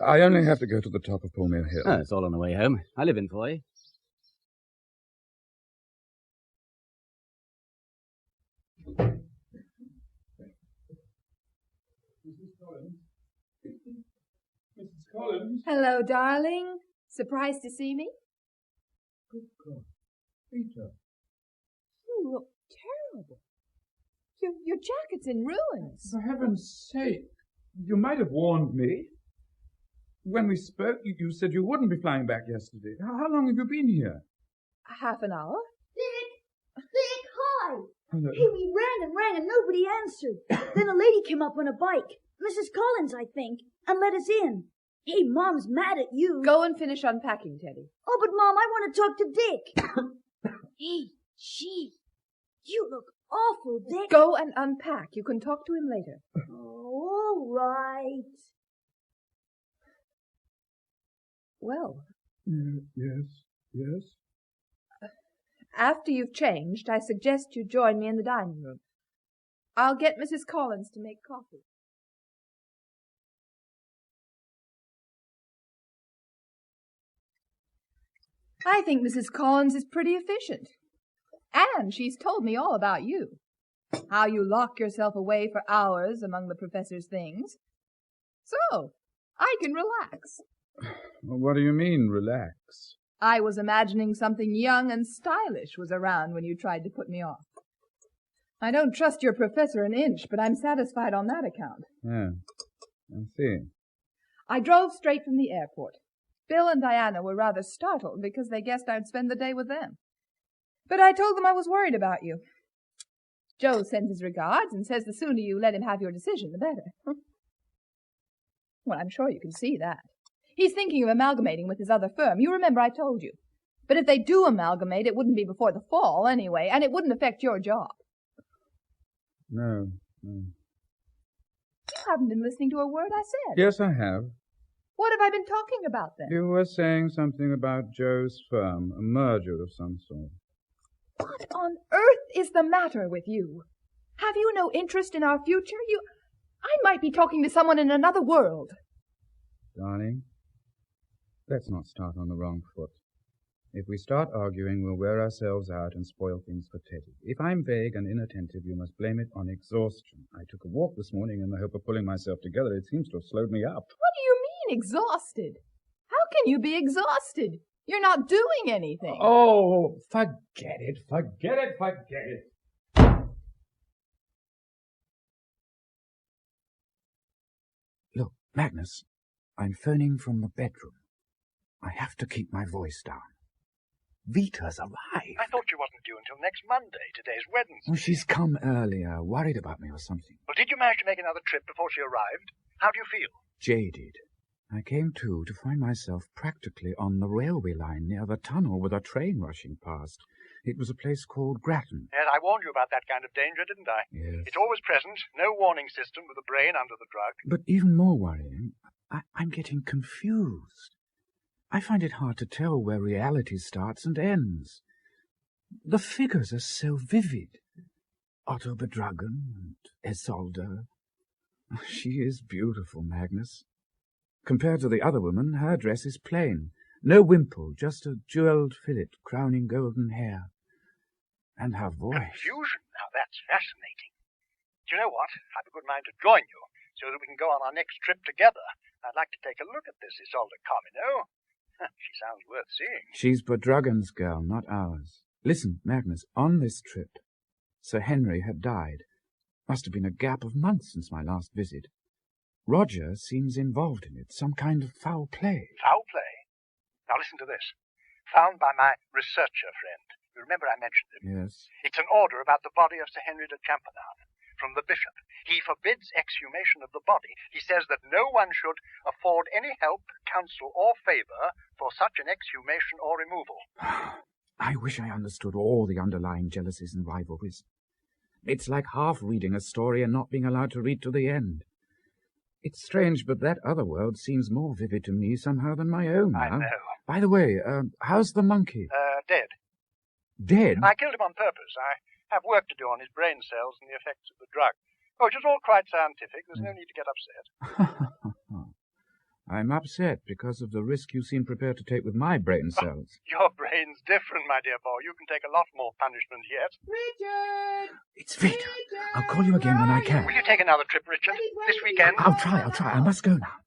I only have to go to the top of Pulmere Hill. Oh, it's all on the way home. I live in Foy. Mrs. Collins? Hello, darling. Surprised to see me? Good God. Peter. You look terrible. Your jacket's in ruins. For heaven's sake, you might have warned me. When we spoke, you said you wouldn't be flying back yesterday. How long have you been here? Half an hour. Dick, hi! Hello. Hey, we rang and nobody answered. Then a lady came up on a bike, Mrs. Collins, I think, and let us in. Hey, Mom's mad at you. Go and finish unpacking, Teddy. Oh, but Mom, I want to talk to Dick. Hey, gee, you look awful, Dick. Go and unpack. You can talk to him later. Oh, all right. Well. Yes. After you've changed, I suggest you join me in the dining room. I'll get Mrs. Collins to make coffee. I think Mrs. Collins is pretty efficient. And she's told me all about you. How you lock yourself away for hours among the professor's things. So, I can relax. What do you mean, relax? I was imagining something young and stylish was around when you tried to put me off. I don't trust your professor an inch, but I'm satisfied on that account. Yeah, I see. I drove straight from the airport. Bill and Diana were rather startled because they guessed I'd spend the day with them. But I told them I was worried about you. Joe sends his regards and says the sooner you let him have your decision, the better. Well, I'm sure you can see that. He's thinking of amalgamating with his other firm. You remember I told you. But if they do amalgamate, it wouldn't be before the fall anyway, and it wouldn't affect your job. No. You haven't been listening to a word I said. Yes, I have. What have I been talking about then? You were saying something about Joe's firm, a merger of some sort. What on earth is the matter with you? Have you no interest in our future? I might be talking to someone in another world. Darling, let's not start on the wrong foot. If we start arguing, we'll wear ourselves out and spoil things for Teddy. If I'm vague and inattentive, you must blame it on exhaustion. I took a walk this morning in the hope of pulling myself together. It seems to have slowed me up. What do you mean, exhausted? How can you be exhausted? You're not doing anything. Oh, forget it. Look, Magnus, I'm phoning from the bedroom. I have to keep my voice down. Vita's arrived. I thought she wasn't due until next Monday. Today's Wednesday. Oh, she's come earlier, worried about me or something. Well, did you manage to make another trip before she arrived? How do you feel? Jaded. I came to find myself practically on the railway line near the tunnel with a train rushing past. It was a place called Grattan. Yes, I warned you about that kind of danger, didn't I? Yes. It's always present. No warning system with the brain under the drug. But even more worrying, I'm getting confused. I find it hard to tell where reality starts and ends. The figures are so vivid. Otto Bedragen and Isolde. She is beautiful, Magnus. Compared to the other woman, her dress is plain. No wimple, just a jewelled fillet crowning golden hair. And her voice. Confusion? Now that's fascinating. Do you know what? I've a good mind to join you so that we can go on our next trip together. I'd like to take a look at this Isolde Carmino. She sounds worth seeing. She's Bedragen's girl, not ours. Listen, Magnus, on this trip, Sir Henry had died. Must have been a gap of months since my last visit. Roger seems involved in it, some kind of foul play. Foul play? Now listen to this. Found by my researcher friend. You remember I mentioned him? Yes. It's an order about the body of Sir Henry de Champernowne from the bishop. He forbids exhumation of the body. He says that no one should afford any help, counsel, or favour for such an exhumation or removal. I wish I understood all the underlying jealousies and rivalries. It's like half reading a story and not being allowed to read to the end. It's strange, but that other world seems more vivid to me somehow than my own. I know. By the way, how's the monkey? Dead. Dead? I killed him on purpose. I have work to do on his brain cells and the effects of the drug. Oh, it was all quite scientific. There's no need to get upset. I'm upset because of the risk you seem prepared to take with my brain cells. Your brain's different, my dear boy. You can take a lot more punishment yet. Richard! It's Vita. I'll call you again when I can. Will you take another trip, Richard? This weekend? I'll try. I must go now.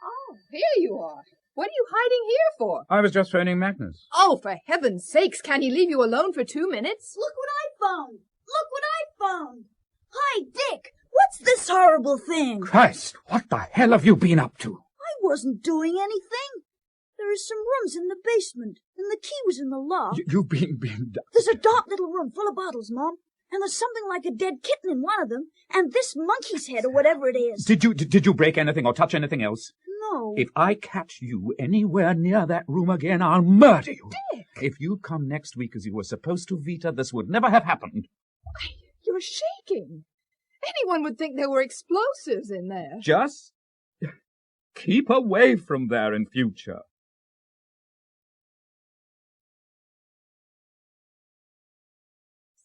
Oh, here you are. What are you hiding here for? I was just phoning Magnus. Oh, for heaven's sakes, can he leave you alone for 2 minutes? Look what I found! Look what I found! Hi, Dick! What's this horrible thing? Christ, what the hell have you been up to? I wasn't doing anything. There are some rooms in the basement, and the key was in the lock. You've been... There's a dark little room full of bottles, Mom, and there's something like a dead kitten in one of them, and this monkey's head or whatever it is. Did you break anything or touch anything else? No. If I catch you anywhere near that room again, I'll murder you. Dick! If you'd come next week as you were supposed to, Vita, this would never have happened. You're shaking. Anyone would think there were explosives in there. Just keep away from there in future.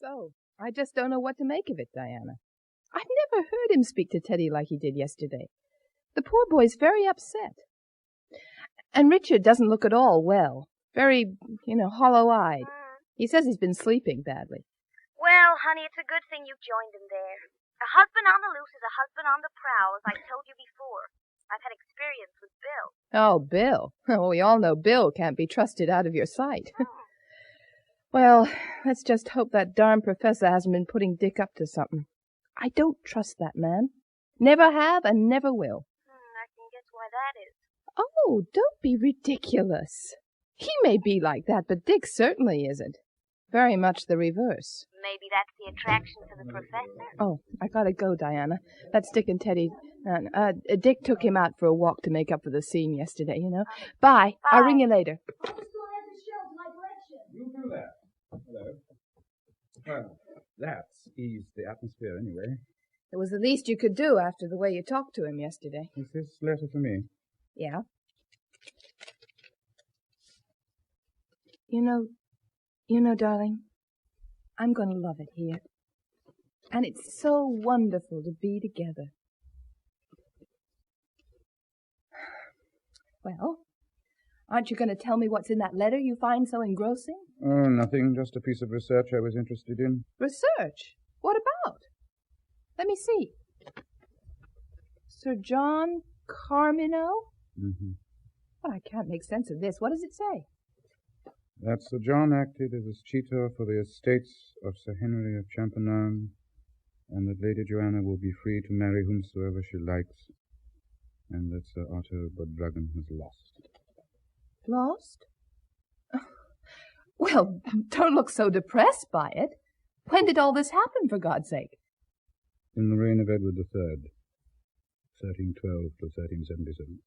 So, I just don't know what to make of it, Diana. I've never heard him speak to Teddy like he did yesterday. The poor boy's very upset. And Richard doesn't look at all well. Very, hollow-eyed. He says he's been sleeping badly. Well, honey, it's a good thing you joined him there. A husband on the loose is a husband on the prowl, as I told you before. I've had experience experience with Bill. Oh, Bill. Oh, we all know Bill can't be trusted out of your sight. Well, let's just hope that darn professor hasn't been putting Dick up to something. I don't trust that man. Never have and never will. I can guess why that is. Oh, don't be ridiculous. He may be like that, but Dick certainly isn't. Very much the reverse. Maybe that's the attraction for the professor? Oh, I gotta go, Diana. That's Dick and Teddy. Dick took him out for a walk to make up for the scene yesterday, you know. Bye. I'll ring you later. You do that. Hello. Well, that's eased the atmosphere anyway. It was the least you could do after the way you talked to him yesterday. Is this letter for me? Yeah. You know, darling, I'm going to love it here. And it's so wonderful to be together. Well, aren't you going to tell me what's in that letter you find so engrossing? Oh, nothing. Just a piece of research I was interested in. Research? What about? Let me see. Sir John Carmino? Mm-hmm. Well, I can't make sense of this. What does it say? That Sir John acted as cheater for the estates of Sir Henry of Champernowne, and that Lady Joanna will be free to marry whomsoever she likes, and that Sir Otto Bodrugan has lost. Lost? Well, don't look so depressed by it. When did all this happen, for God's sake? In the reign of Edward III, 1312 to 1377.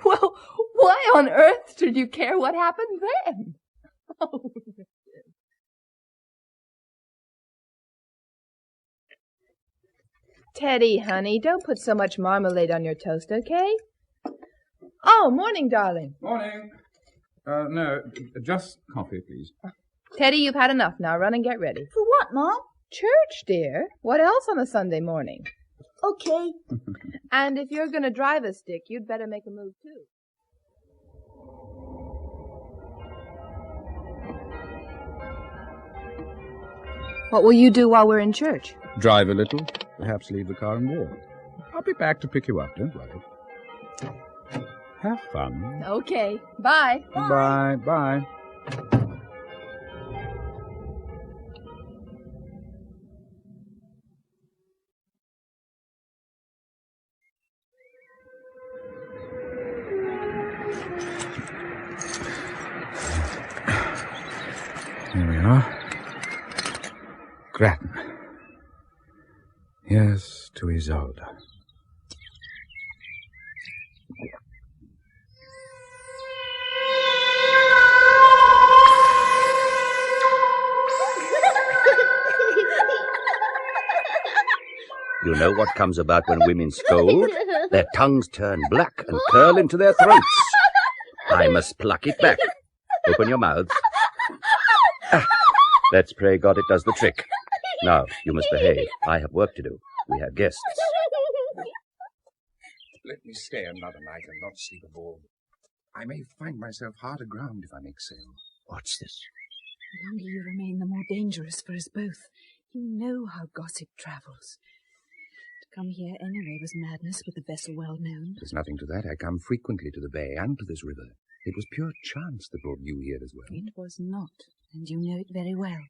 Well, why on earth should you care what happened then? Oh. Teddy, honey, don't put so much marmalade on your toast, okay? Oh, morning, darling. Morning. No, just coffee, please. Teddy, you've had enough now. Run and get ready. For what, Mom? Church, dear. What else on a Sunday morning? Okay. And if you're going to drive us, Dick, you'd better make a move, too. What will you do while we're in church? Drive a little, perhaps leave the car and walk. I'll be back to pick you up, don't worry. Have fun. Okay. Bye. Bye. Bye. Here we are. Grattan. Here's to Isolde. You know what comes about when women scold? Their tongues turn black and curl into their throats. I must pluck it back. Open your mouths. Let's pray God it does the trick. Now, you must behave. I have work to do. We have guests. Let me stay another night and not sleep aboard. I may find myself hard aground if I make sail. What's this? The longer you remain, the more dangerous for us both. You know how gossip travels. To come here anyway was madness, with the vessel well known. There's nothing to that. I come frequently to the bay and to this river. It was pure chance that brought you here as well. It was not, and you know it very well.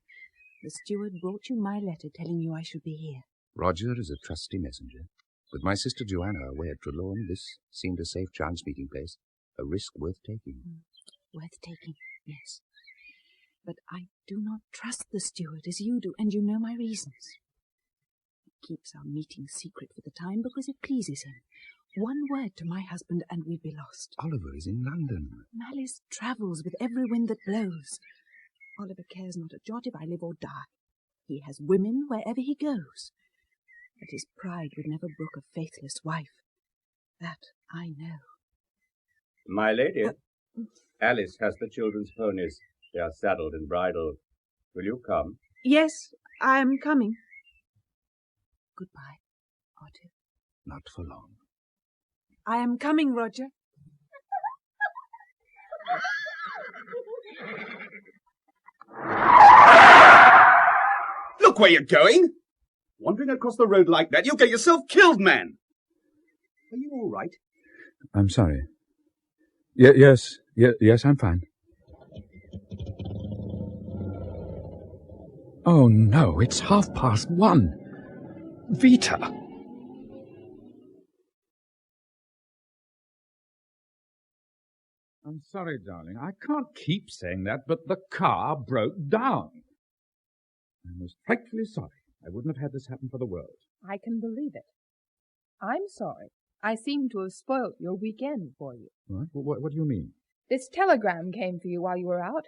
The steward brought you my letter telling you I should be here. Roger is a trusty messenger. With my sister Joanna away at Trelawney, this seemed a safe chance meeting place. A risk worth taking. Worth taking, yes. But I do not trust the steward as you do, and you know my reasons. He keeps our meeting secret for the time because it pleases him. One word to my husband and we'd be lost. Oliver is in London. Malice travels with every wind that blows. Oliver cares not a jot if I live or die. He has women wherever he goes. But his pride would never brook a faithless wife. That I know. My lady, Alice has the children's ponies. They are saddled and bridled. Will you come? Yes, I am coming. Goodbye, Otto. Not for long. I am coming, Roger. Look where you're going! Wandering across the road like that, you'll get yourself killed, man! Are you all right? I'm sorry. Yes, I'm fine. Oh, no, it's 1:30. Vita! I'm sorry, darling. I can't keep saying that, but the car broke down. I'm most frightfully sorry. I wouldn't have had this happen for the world. I can believe it. I'm sorry. I seem to have spoilt your weekend for you. What do you mean? This telegram came for you while you were out.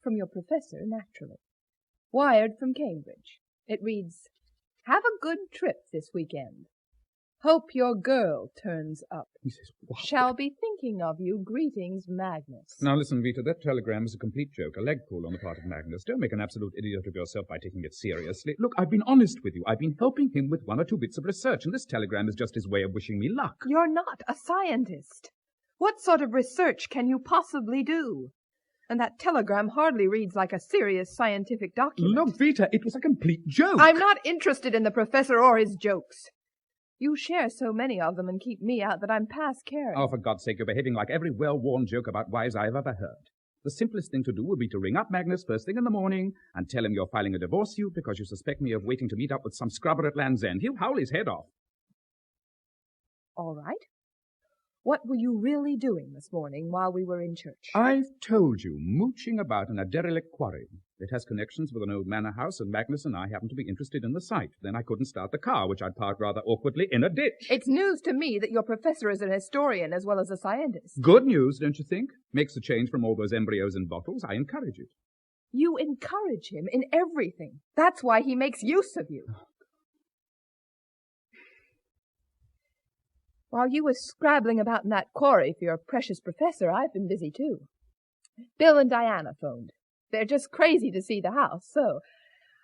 From your professor, naturally. Wired from Cambridge. It reads, "Have a good trip this weekend. Hope your girl turns up. He says, what? Shall be thinking of you. Greetings, Magnus." Now listen, Vita, that telegram is a complete joke, a leg pull on the part of Magnus. Don't make an absolute idiot of yourself by taking it seriously. Look, I've been honest with you. I've been helping him with 1 or 2 bits of research, and this telegram is just his way of wishing me luck. You're not a scientist. What sort of research can you possibly do? And that telegram hardly reads like a serious scientific document. Look, Vita, it was a complete joke. I'm not interested in the professor or his jokes. You share so many of them and keep me out that I'm past caring. Oh, for God's sake, you're behaving like every well-worn joke about wives I've ever heard. The simplest thing to do would be to ring up Magnus first thing in the morning and tell him you're filing a divorce suit because you suspect me of waiting to meet up with some scrubber at Land's End. He'll howl his head off. All right. What were you really doing this morning while we were in church? I've told you, mooching about in a derelict quarry. It has connections with an old manor house, and Magnus and I happen to be interested in the site. Then I couldn't start the car, which I'd parked rather awkwardly in a ditch. It's news to me that your professor is an historian as well as a scientist. Good news, don't you think? Makes a change from all those embryos in bottles. I encourage it. You encourage him in everything. That's why he makes use of you. While you were scrabbling about in that quarry for your precious professor, I've been busy too. Bill and Diana phoned. They're just crazy to see the house, so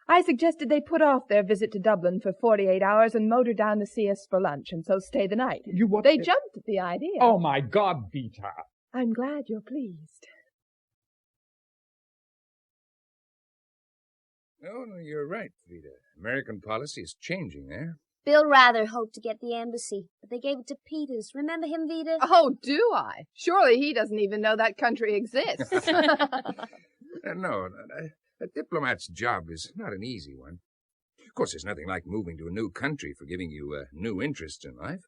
I suggested they put off their visit to Dublin for 48 hours and motor down to see us for lunch and so stay the night. They jumped at the idea. Oh, my God, Vita. I'm glad you're pleased. No, you're right, Vita. American policy is changing there. Bill rather hoped to get the embassy, but they gave it to Peters. Remember him, Vita? Oh, do I? Surely he doesn't even know that country exists. No, a diplomat's job is not an easy one. Of course, there's nothing like moving to a new country for giving you new interests in life.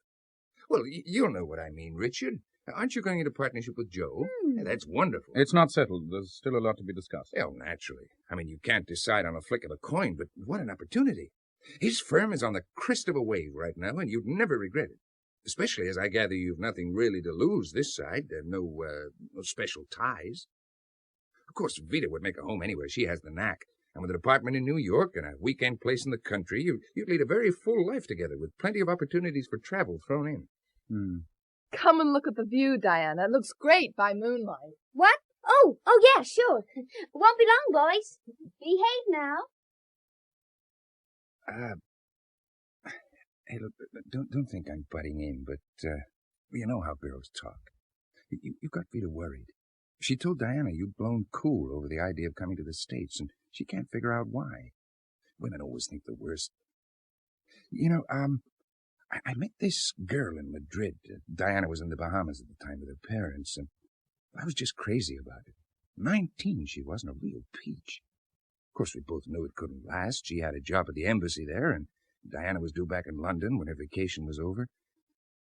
Well, you'll know what I mean, Richard. Aren't you going into partnership with Joe? Yeah, that's wonderful. It's not settled. There's still a lot to be discussed. Well, naturally. I mean, you can't decide on a flick of a coin, but what an opportunity. His firm is on the crest of a wave right now, and you'd never regret it. Especially as I gather you've nothing really to lose this side. No special ties. Of course, Vita would make a home anywhere. She has the knack. And with an apartment in New York and a weekend place in the country, you'd lead a very full life together with plenty of opportunities for travel thrown in. Come and look at the view, Diana. It looks great by moonlight. What? Oh, yeah, sure. Won't be long, boys. Behave now. Hey, look, don't think I'm butting in, but you know how girls talk. You got Vita worried. She told Diana you'd blown cool over the idea of coming to the States, and she can't figure out why. Women always think the worst. You know, I met this girl in Madrid. Diana was in the Bahamas at the time with her parents, and I was just crazy about it. 19 she wasn't, a real peach. Of course, we both knew it couldn't last. She had a job at the embassy there, and Diana was due back in London when her vacation was over.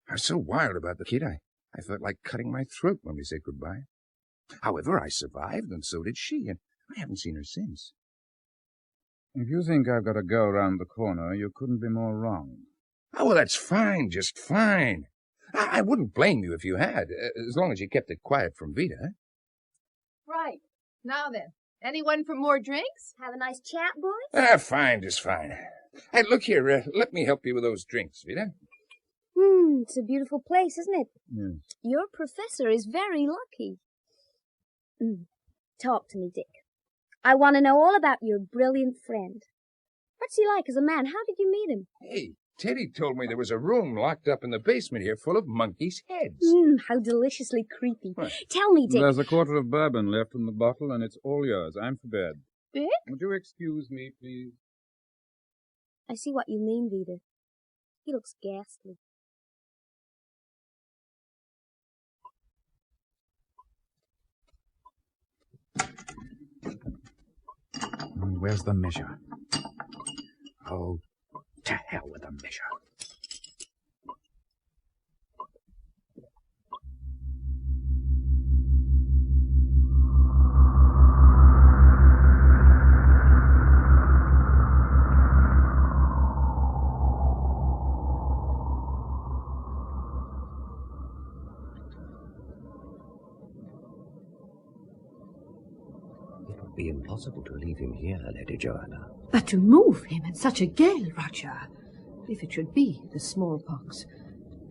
I was so wild about the kid, I felt like cutting my throat when we said goodbye. However, I survived, and so did she, and I haven't seen her since. If you think I've got to go around the corner, you couldn't be more wrong. Oh, well, that's fine, just fine. I wouldn't blame you if you had, as long as you kept it quiet from Vita. Right. Now then, anyone for more drinks? Have a nice chat, boys? Fine, just fine. Hey, look here, let me help you with those drinks, Vita. It's a beautiful place, isn't it? Yes. Your professor is very lucky. Talk to me, Dick. I want to know all about your brilliant friend. What's he like as a man? How did you meet him? Hey, Teddy told me there was a room locked up in the basement here full of monkeys' heads. How deliciously creepy. What? Tell me, Dick. There's a quarter of bourbon left in the bottle, and it's all yours. I'm for bed. Dick? Would you excuse me, please? I see what you mean, Vita. He looks ghastly. Where's the measure? Oh, to hell with the measure. It would be impossible to leave him here, Lady Joanna. But to move him in such a gale, Roger, if it should be the smallpox.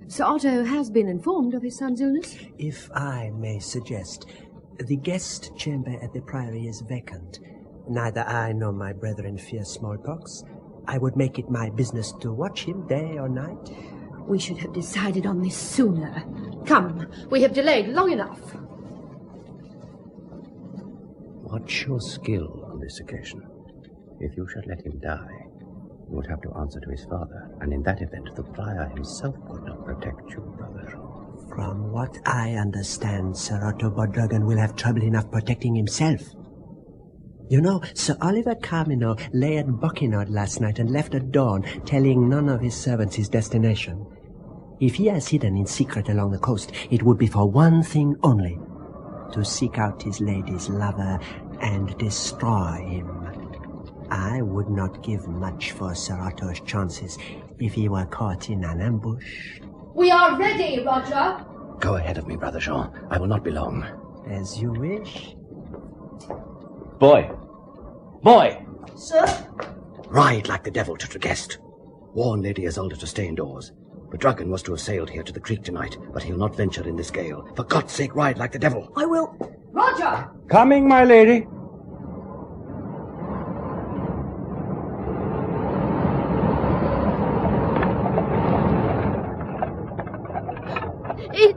Sir Otto has been informed of his son's illness? If I may suggest, the guest chamber at the Priory is vacant. Neither I nor my brethren fear smallpox. I would make it my business to watch him day or night. We should have decided on this sooner. Come, we have delayed long enough. What's your skill on this occasion? If you should let him die, you would have to answer to his father, and in that event the prior himself could not protect you, Brother Jean. From what I understand, Sir Otto Bodrugan will have trouble enough protecting himself. You know, Sir Oliver Carmino lay at Buckingham last night and left at dawn, telling none of his servants his destination. If he has hidden in secret along the coast, it would be for one thing only, to seek out his lady's lover and destroy him. I would not give much for Sir Otto's chances if he were caught in an ambush. We are ready, Roger. Go ahead of me, Brother Jean. I will not be long. As you wish. Boy! Boy! Sir? Ride like the devil to Tregest. Warn Lady Isolde to stay indoors. Bodrugan was to have sailed here to the creek tonight, but he'll not venture in this gale. For God's sake, ride like the devil. I will. Roger! Coming, my lady.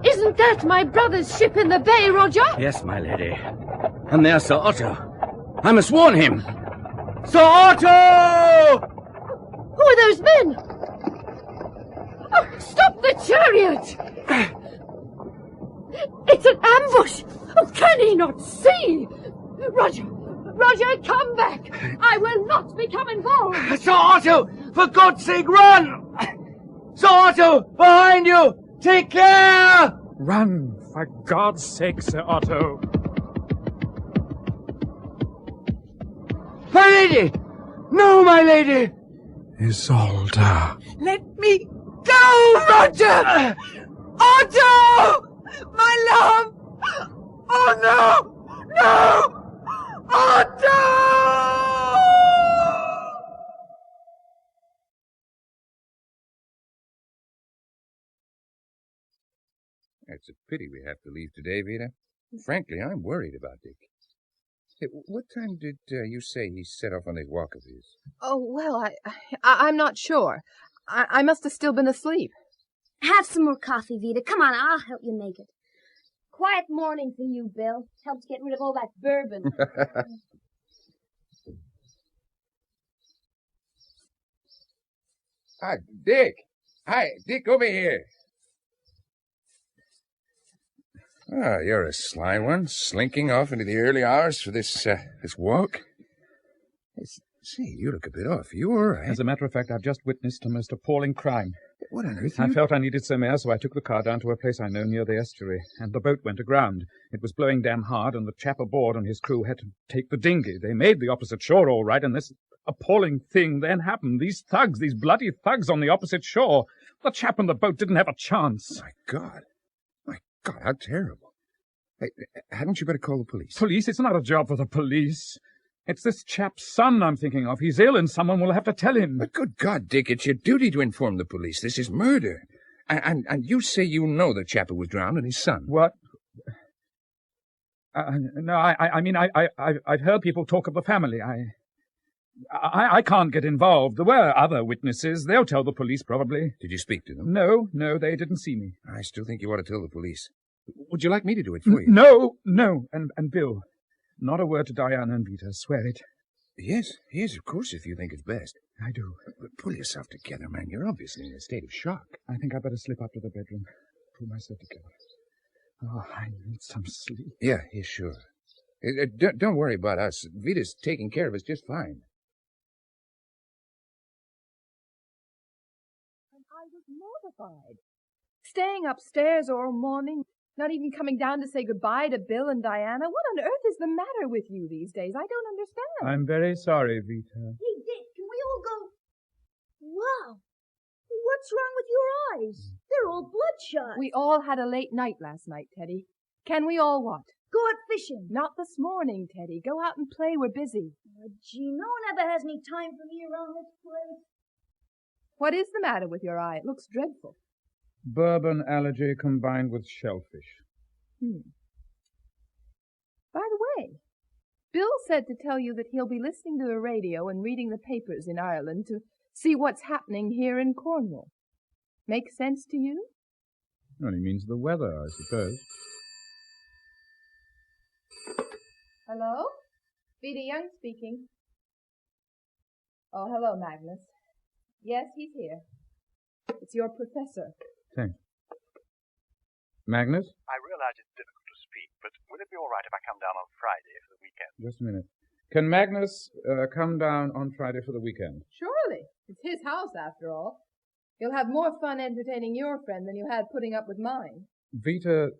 Isn't that my brother's ship in the bay, Roger? Yes, my lady. And there's Sir Otto. I must warn him. Sir Otto! Who are those men? Oh, stop the chariot! It's an ambush! Oh, can he not see? Roger, come back! I will not become involved! Sir Otto! For God's sake, run! Sir Otto! Behind you! Take care! Run, for God's sake, Sir Otto. My lady! No, my lady! Isolde. Let me go, Roger! Otto! My love! Oh, no! No! Otto! It's a pity we have to leave today, Vida. Frankly, I'm worried about Dick. Hey, what time did you say he set off on his walk of his? Oh, well, I'm not sure. I must have still been asleep. Have some more coffee, Vida. Come on, I'll help you make it. Quiet morning for you, Bill. Helps get rid of all that bourbon. Ah, Dick! Hi, Dick, over here. Ah, you're a sly one, slinking off into the early hours for this walk. Say, you look a bit off. You all right? As a matter of fact, I've just witnessed a most appalling crime. What on earth? I felt I needed some air, so I took the car down to a place I know near the estuary, and the boat went aground. It was blowing damn hard, and the chap aboard and his crew had to take the dinghy. They made the opposite shore all right, and this appalling thing then happened. These thugs, these bloody thugs on the opposite shore. The chap on the boat didn't have a chance. My God, how terrible. Hey, hadn't you better call the police? Police? It's not a job for the police. It's this chap's son I'm thinking of. He's ill and someone will have to tell him. But good God, Dick, it's your duty to inform the police. This is murder. And you say you know the chap who was drowned and his son. What? No, I mean, I've heard people talk of the family. I can't get involved. There were other witnesses. They'll tell the police, probably. Did you speak to them? No, they didn't see me. I still think you ought to tell the police. Would you like me to do it for you? No. And Bill, not a word to Diana and Vita. Swear it. Yes, of course, if you think it's best. I do. But pull yourself together, man. You're obviously in a state of shock. I think I'd better slip up to the bedroom. Pull myself together. Oh, I need some sleep. Yeah, sure. Don't worry about us. Vita's taking care of us just fine. And I was mortified. Staying upstairs all morning, not even coming down to say goodbye to Bill and Diana. What on earth is the matter with you these days? I don't understand. I'm very sorry, Vita. Hey, Dick, can we all go? Wow. What's wrong with your eyes? They're all bloodshot. We all had a late night last night, Teddy. Can we all what? Go out fishing. Not this morning, Teddy. Go out and play. We're busy. Gee, no one ever has any time for me around this place. What is the matter with your eye? It looks dreadful. Bourbon allergy combined with shellfish. By the way, Bill said to tell you that he'll be listening to the radio and reading the papers in Ireland to see what's happening here in Cornwall. Make sense to you? Well, he means the weather, I suppose. Hello? Vita Young speaking. Oh, hello, Magnus. Yes, he's here. It's your professor. Thanks. Magnus? I realize it's difficult to speak, but will it be all right if I come down on Friday for the weekend? Just a minute. Can Magnus come down on Friday for the weekend? Surely. It's his house, after all. You'll have more fun entertaining your friend than you had putting up with mine. Vita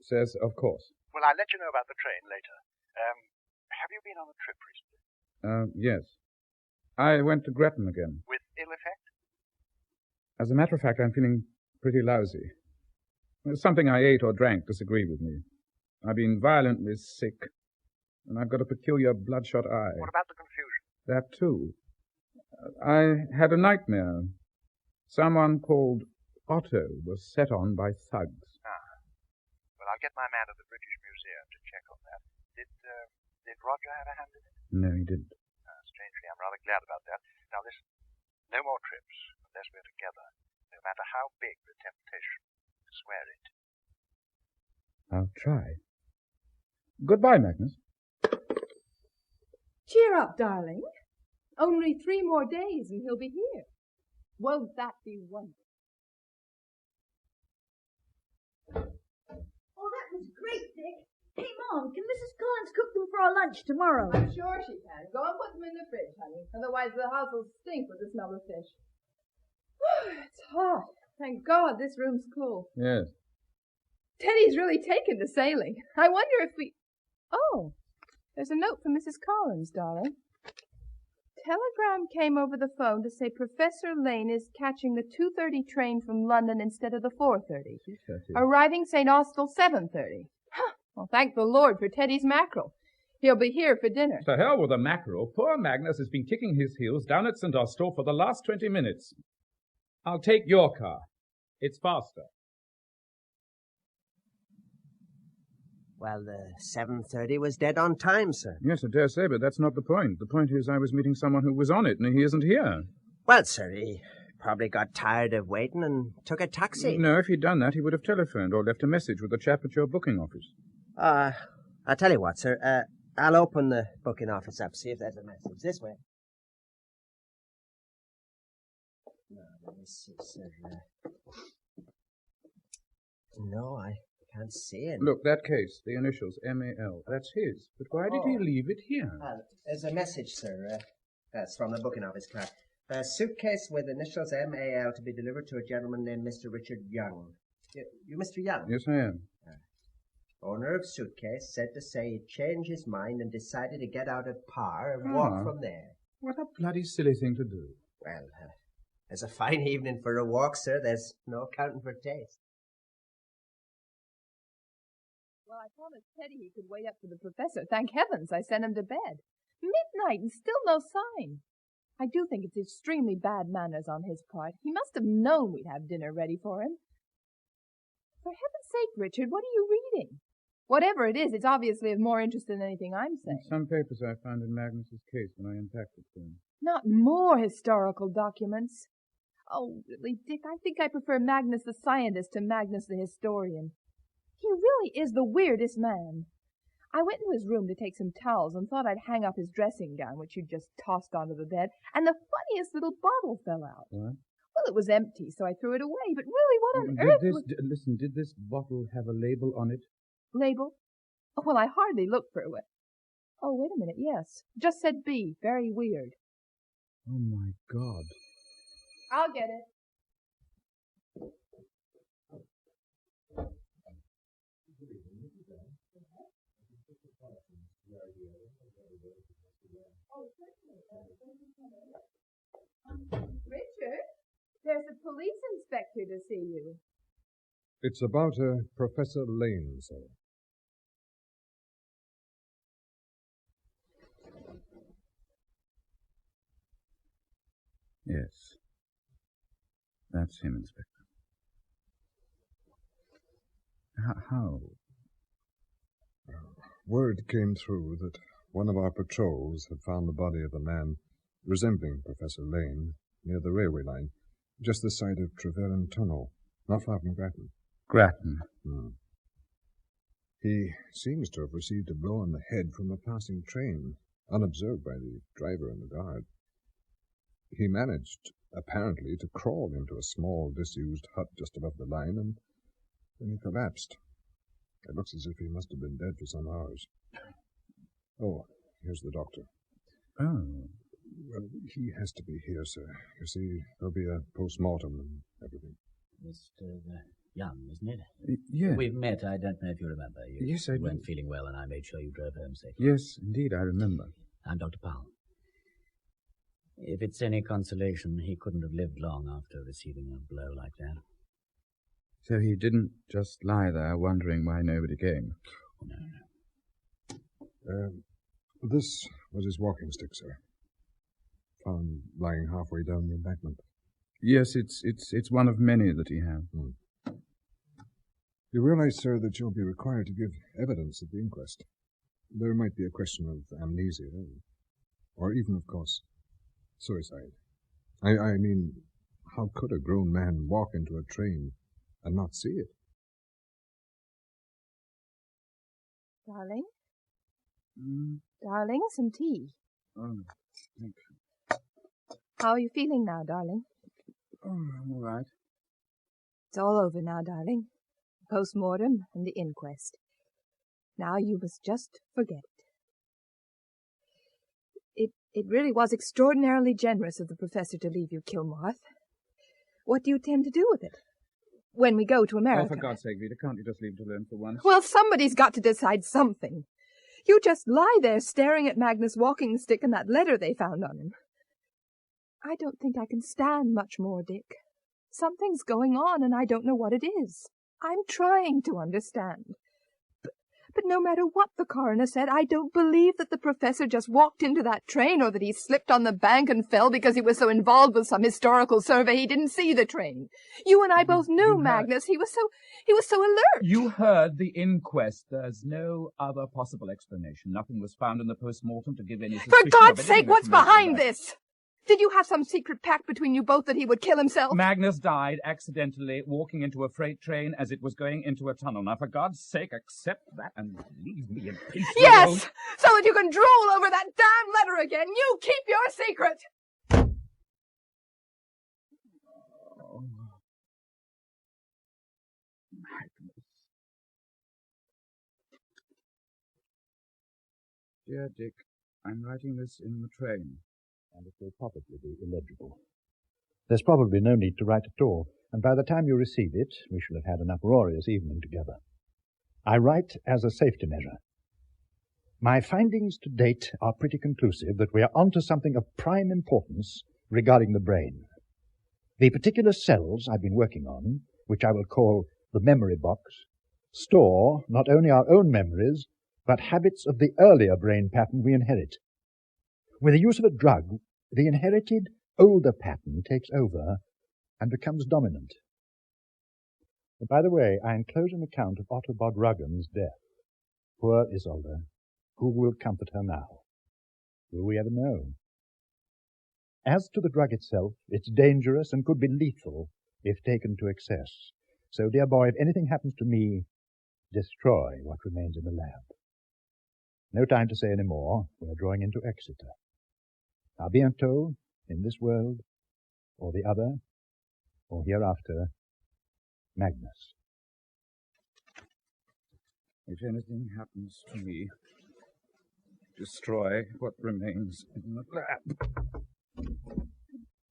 says, of course. Well, I'll let you know about the train later. Have you been on a trip recently? Yes. I went to Gretton again. With ill effect? As a matter of fact, I'm feeling pretty lousy. Something I ate or drank disagreed with me. I've been violently sick, and I've got a peculiar bloodshot eye. What about the confusion? That, too. I had a nightmare. Someone called Otto was set on by thugs. Well, I'll get my man at the British Museum to check on that. Did Roger have a hand in it? No, he didn't. Strangely, I'm rather glad about that. Now listen, no more trips unless we're together, no matter how big the temptation. Swear it. I'll try. Goodbye, Magnus. Cheer up, darling. Only 3 more days and he'll be here. Won't that be wonderful? Oh, that was great, Dick. Hey, Mom, can Mrs. Collins cook them for our lunch tomorrow? I'm sure she can. Go and put them in the fridge, honey. Otherwise the house will stink with the smell of fish. It's hot. Thank God this room's cool. Yes. Teddy's really taken to sailing. I wonder if we... Oh, there's a note from Mrs. Collins, darling. Telegram came over the phone to say Professor Lane is catching the 2:30 train from London instead of the 4:30. Arriving St. Austell 7:30. Well, thank the Lord for Teddy's mackerel. He'll be here for dinner. To hell with the mackerel. Poor Magnus has been kicking his heels down at St. Austell for the last 20 minutes. I'll take your car. It's faster. Well, the 7:30 was dead on time, sir. Yes, I dare say, but that's not the point. The point is I was meeting someone who was on it, and he isn't here. Well, sir, he probably got tired of waiting and took a taxi. No, if he'd done that, he would have telephoned or left a message with the chap at your booking office. I'll tell you what, sir. I'll open the booking office up, see if there's a message. This way. No, let me see, sir. No, I can't see it. Look, that case, the initials M-A-L, that's his. But why did he leave it here? There's a message, sir. That's from the booking office clerk. A suitcase with initials M-A-L to be delivered to a gentleman named Mr. Richard Young. You Mr. Young? Yes, I am. Owner of suitcase said to say he'd changed his mind and decided to get out at Par and walk from there. What a bloody silly thing to do. Well, there's a fine evening for a walk, sir. There's no accounting for taste. Well, I promised Teddy he could wait up for the professor. Thank heavens I sent him to bed. Midnight and still no sign. I do think it's extremely bad manners on his part. He must have known we'd have dinner ready for him. For heaven's sake, Richard, what are you reading? Whatever it is, it's obviously of more interest than anything I'm saying. Some papers I found in Magnus's case when I unpacked it for him. Not more historical documents. Oh, really, Dick, I think I prefer Magnus the scientist to Magnus the historian. He really is the weirdest man. I went into his room to take some towels and thought I'd hang up his dressing gown, which he'd just tossed onto the bed, and the funniest little bottle fell out. What? Well, it was empty, so I threw it away, but really, what on earth Listen, did this bottle have a label on it? Label? Oh, well, I hardly looked for it. Oh, wait a minute, yes. Just said B. Very weird. Oh, my God. I'll get it. Richard, there's a police inspector to see you. It's about Professor Lane, sir. Yes. That's him, Inspector. How? Word came through that one of our patrols had found the body of a man resembling Professor Lane near the railway line, just this side of Trevelyan Tunnel, not far from Grattan. Grattan? He seems to have received a blow on the head from a passing train, unobserved by the driver and the guard. He managed, apparently, to crawl into a small, disused hut just above the line, and then he collapsed. It looks as if he must have been dead for some hours. Oh, here's the doctor. Oh. Well, he has to be here, sir. You see, there'll be a post-mortem and everything. Mr. Young, isn't it? Yes. We've met. I don't know if you remember. You Yes, I do. weren't feeling well, and I made sure you drove home safely. Yes, indeed, I remember. I'm Dr. Powell. If it's any consolation, he couldn't have lived long after receiving a blow like that. So he didn't just lie there wondering why nobody came? No. This was his walking stick, sir. Found lying halfway down the embankment. Yes, it's one of many that he had. You realize, sir, that you'll be required to give evidence at the inquest. There might be a question of amnesia, or even, of course, suicide. I mean, how could a grown man walk into a train and not see it? Darling? Darling, some tea. Oh, thank you. How are you feeling now, darling? Oh, I'm all right. It's all over now, darling. Post-mortem and the inquest. Now you must just forget it. It really was extraordinarily generous of the professor to leave you Kilmarth. What do you intend to do with it? When we go to America? Oh, for God's sake, Vida, can't you just leave it alone for once? Well, somebody's got to decide something. You just lie there staring at Magnus' walking stick and that letter they found on him. I don't think I can stand much more, Dick. Something's going on, and I don't know what it is. I'm trying to understand. But no matter what the coroner said, I don't believe that the professor just walked into that train or that he slipped on the bank and fell because he was so involved with some historical survey he didn't see the train. You and I both knew Magnus. He was so alert. You heard the inquest. There's no other possible explanation. Nothing was found in the post-mortem to give any suspicion. For God's sake, what's behind this? Did you have some secret pact between you both that he would kill himself? Magnus died accidentally walking into a freight train as it was going into a tunnel. Now, for God's sake, accept that and leave me in peace. Yes! So that you can drool over that damn letter again. You keep your secret! Oh. Magnus. Dear Dick, I'm writing this in the train. And it will probably be illegible. There's probably no need to write at all, and by the time you receive it, we shall have had an uproarious evening together. I write as a safety measure. My findings to date are pretty conclusive that we are onto something of prime importance regarding the brain. The particular cells I've been working on, which I will call the memory box, store not only our own memories, but habits of the earlier brain pattern we inherit. With the use of a drug, the inherited older pattern takes over and becomes dominant. By the way, I enclose an account of Otto Bodruggen's death. Poor Isolde. Who will comfort her now? Will we ever know? As to the drug itself, it's dangerous and could be lethal if taken to excess. So, dear boy, if anything happens to me, destroy what remains in the lab. No time to say any more. We're drawing into Exeter. A bientôt, in this world, or the other, or hereafter, Magnus. If anything happens to me, destroy what remains in the lab.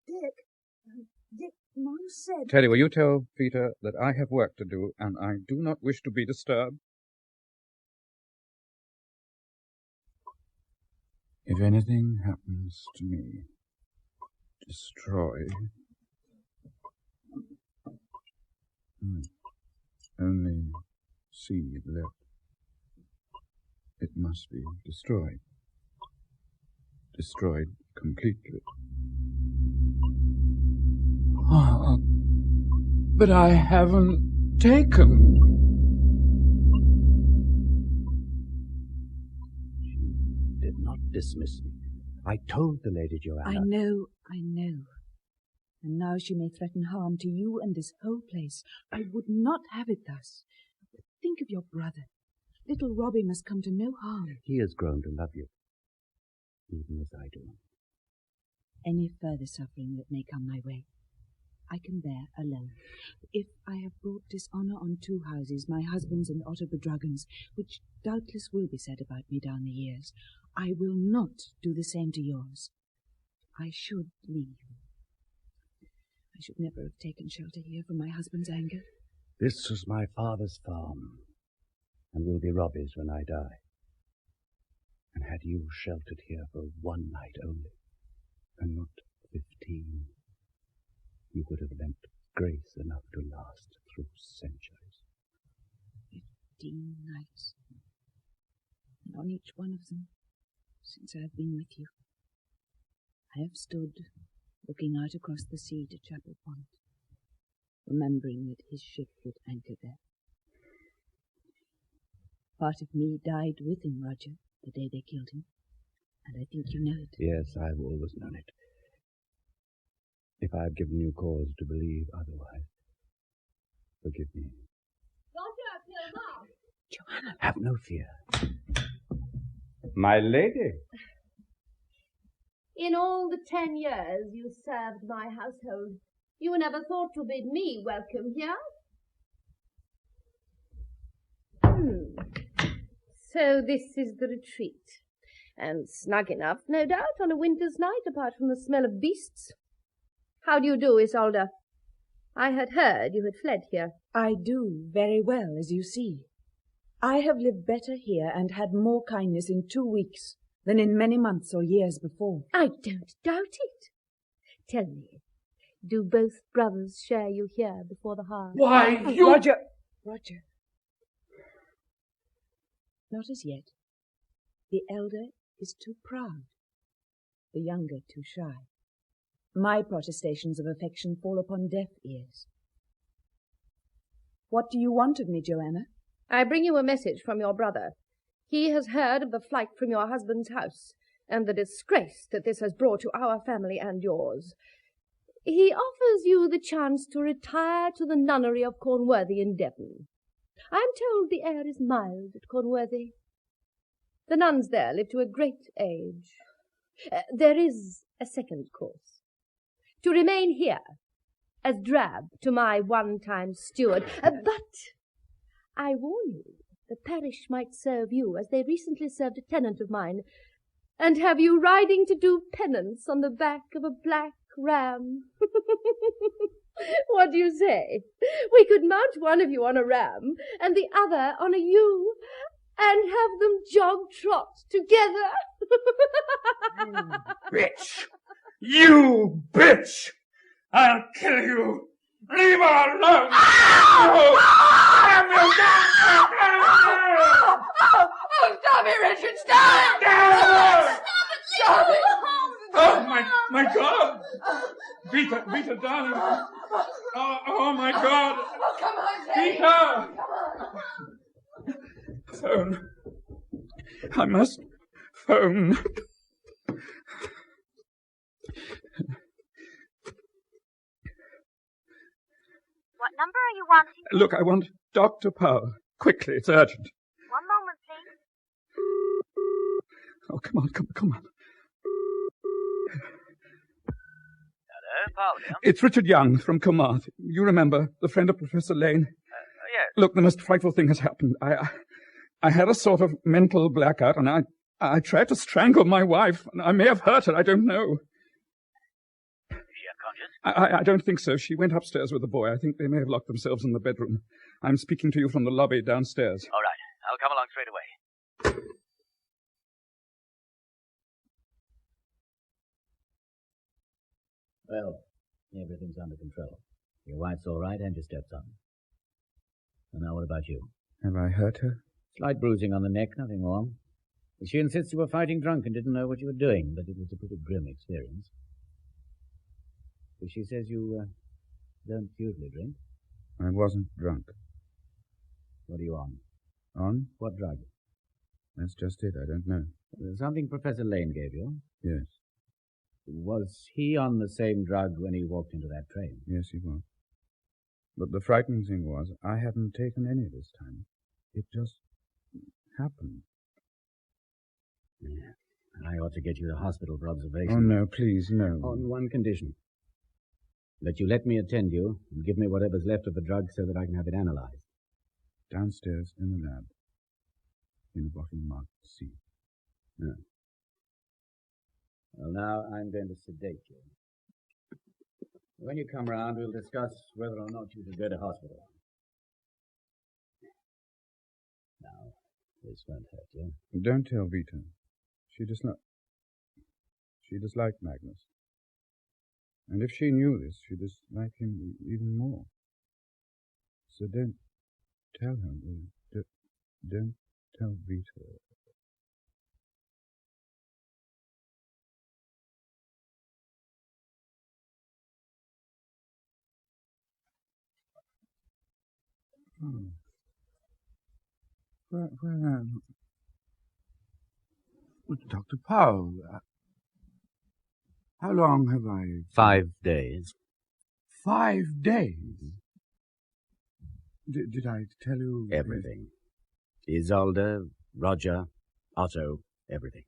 Dick, Mom said... Teddy, will you tell Peter that I have work to do, and I do not wish to be disturbed? If anything happens to me, destroy. Only seed left. It must be destroyed. Destroyed completely. Oh, but I haven't taken. She did not dismiss me. I told the Lady Joanna. I know. And now she may threaten harm to you and this whole place. I would not have it thus. But think of your brother. Little Robbie must come to no harm. He has grown to love you, even as I do. Any further suffering that may come my way, I can bear alone. If I have brought dishonour on two houses, my husband's and Otto Bedragon's, which doubtless will be said about me down the years, I will not do the same to yours. I should leave. I should never have taken shelter here from my husband's anger. This was my father's farm, and will be Robbie's when I die. And had you sheltered here for one night only, and not 15, you would have lent grace enough to last through centuries. 15 nights. And on each one of them, since I have been with you, I have stood looking out across the sea to Chapel Point, remembering that his ship would anchor there. Part of me died with him, Roger, the day they killed him, and I think you know it. Yes, I've always known it. If I've given you cause to believe otherwise, forgive me. Joanna! Have no fear. My lady. In all the 10 years you served my household, you never thought to bid me welcome here? So this is the retreat. And snug enough, no doubt, on a winter's night, apart from the smell of beasts. How do you do, Isolde? I had heard you had fled here. I do very well, as you see. I have lived better here and had more kindness in 2 weeks than in many months or years before. I don't doubt it. Tell me, do both brothers share you here before the hearth? Why, you... Roger! Not as yet. The elder is too proud, the younger too shy. My protestations of affection fall upon deaf ears. What do you want of me, Joanna? I bring you a message from your brother. He has heard of the flight from your husband's house, and the disgrace that this has brought to our family and yours. He offers you the chance to retire to the nunnery of Cornworthy in Devon. I am told the air is mild at Cornworthy. The nuns there live to a great age. There is a second course. To remain here, as drab to my one-time steward. But I warn you, the parish might serve you as they recently served a tenant of mine, and have you riding to do penance on the back of a black ram. What do you say? We could mount one of you on a ram and the other on a ewe, and have them jog-trot together. Bitch! You bitch! I'll kill you! Leave her alone! Stop it, Richard! Stop it! Stop it! Oh, my God! Vita, darling! Oh, my God! Oh, come on, Teddy! Vita! Phone. I must phone. What number are you wanting? Look, I want Dr. Powell. Quickly, it's urgent. One moment, please. Oh, come on. Hello, Powell here. It's Richard Young from Kilmarth. You remember, the friend of Professor Lane? Yes. Look, the most frightful thing has happened. I had a sort of mental blackout, and I I tried to strangle my wife, and I may have hurt her, I don't know. Is she unconscious? I don't think so. She went upstairs with the boy. I think they may have locked themselves in the bedroom. I'm speaking to you from the lobby downstairs. All right. I'll come along straight away. Well, everything's under control. Your wife's all right, and your stepson. And now what about you? Have I hurt her? Slight bruising on the neck, nothing more. She insists you were fighting drunk and didn't know what you were doing, but it was a pretty grim experience. She says you don't usually drink. I wasn't drunk. What are you on? On? What drug? That's just it. I don't know. Something Professor Lane gave you? Yes. Was he on the same drug when he walked into that train? Yes, he was. But the frightening thing was, I hadn't taken any this time. It just happened. Yeah. I ought to get you to the hospital for observation. Oh, no, please, no. On one condition. That you let me attend you and give me whatever's left of the drug so that I can have it analyzed. Downstairs in the lab. In a bottle marked C. No. Well, now I'm going to sedate you. When you come round, we'll discuss whether or not you should go to hospital. Now, this won't hurt you. Don't tell Vita. She disliked Magnus. And if she knew this, she'd dislike him even more. So don't tell her. Don't tell Vita. Oh. Well, Dr. Powell, how long have I... 5 days. 5 days? Did I tell you... Everything. Isolde, Roger, Otto, everything.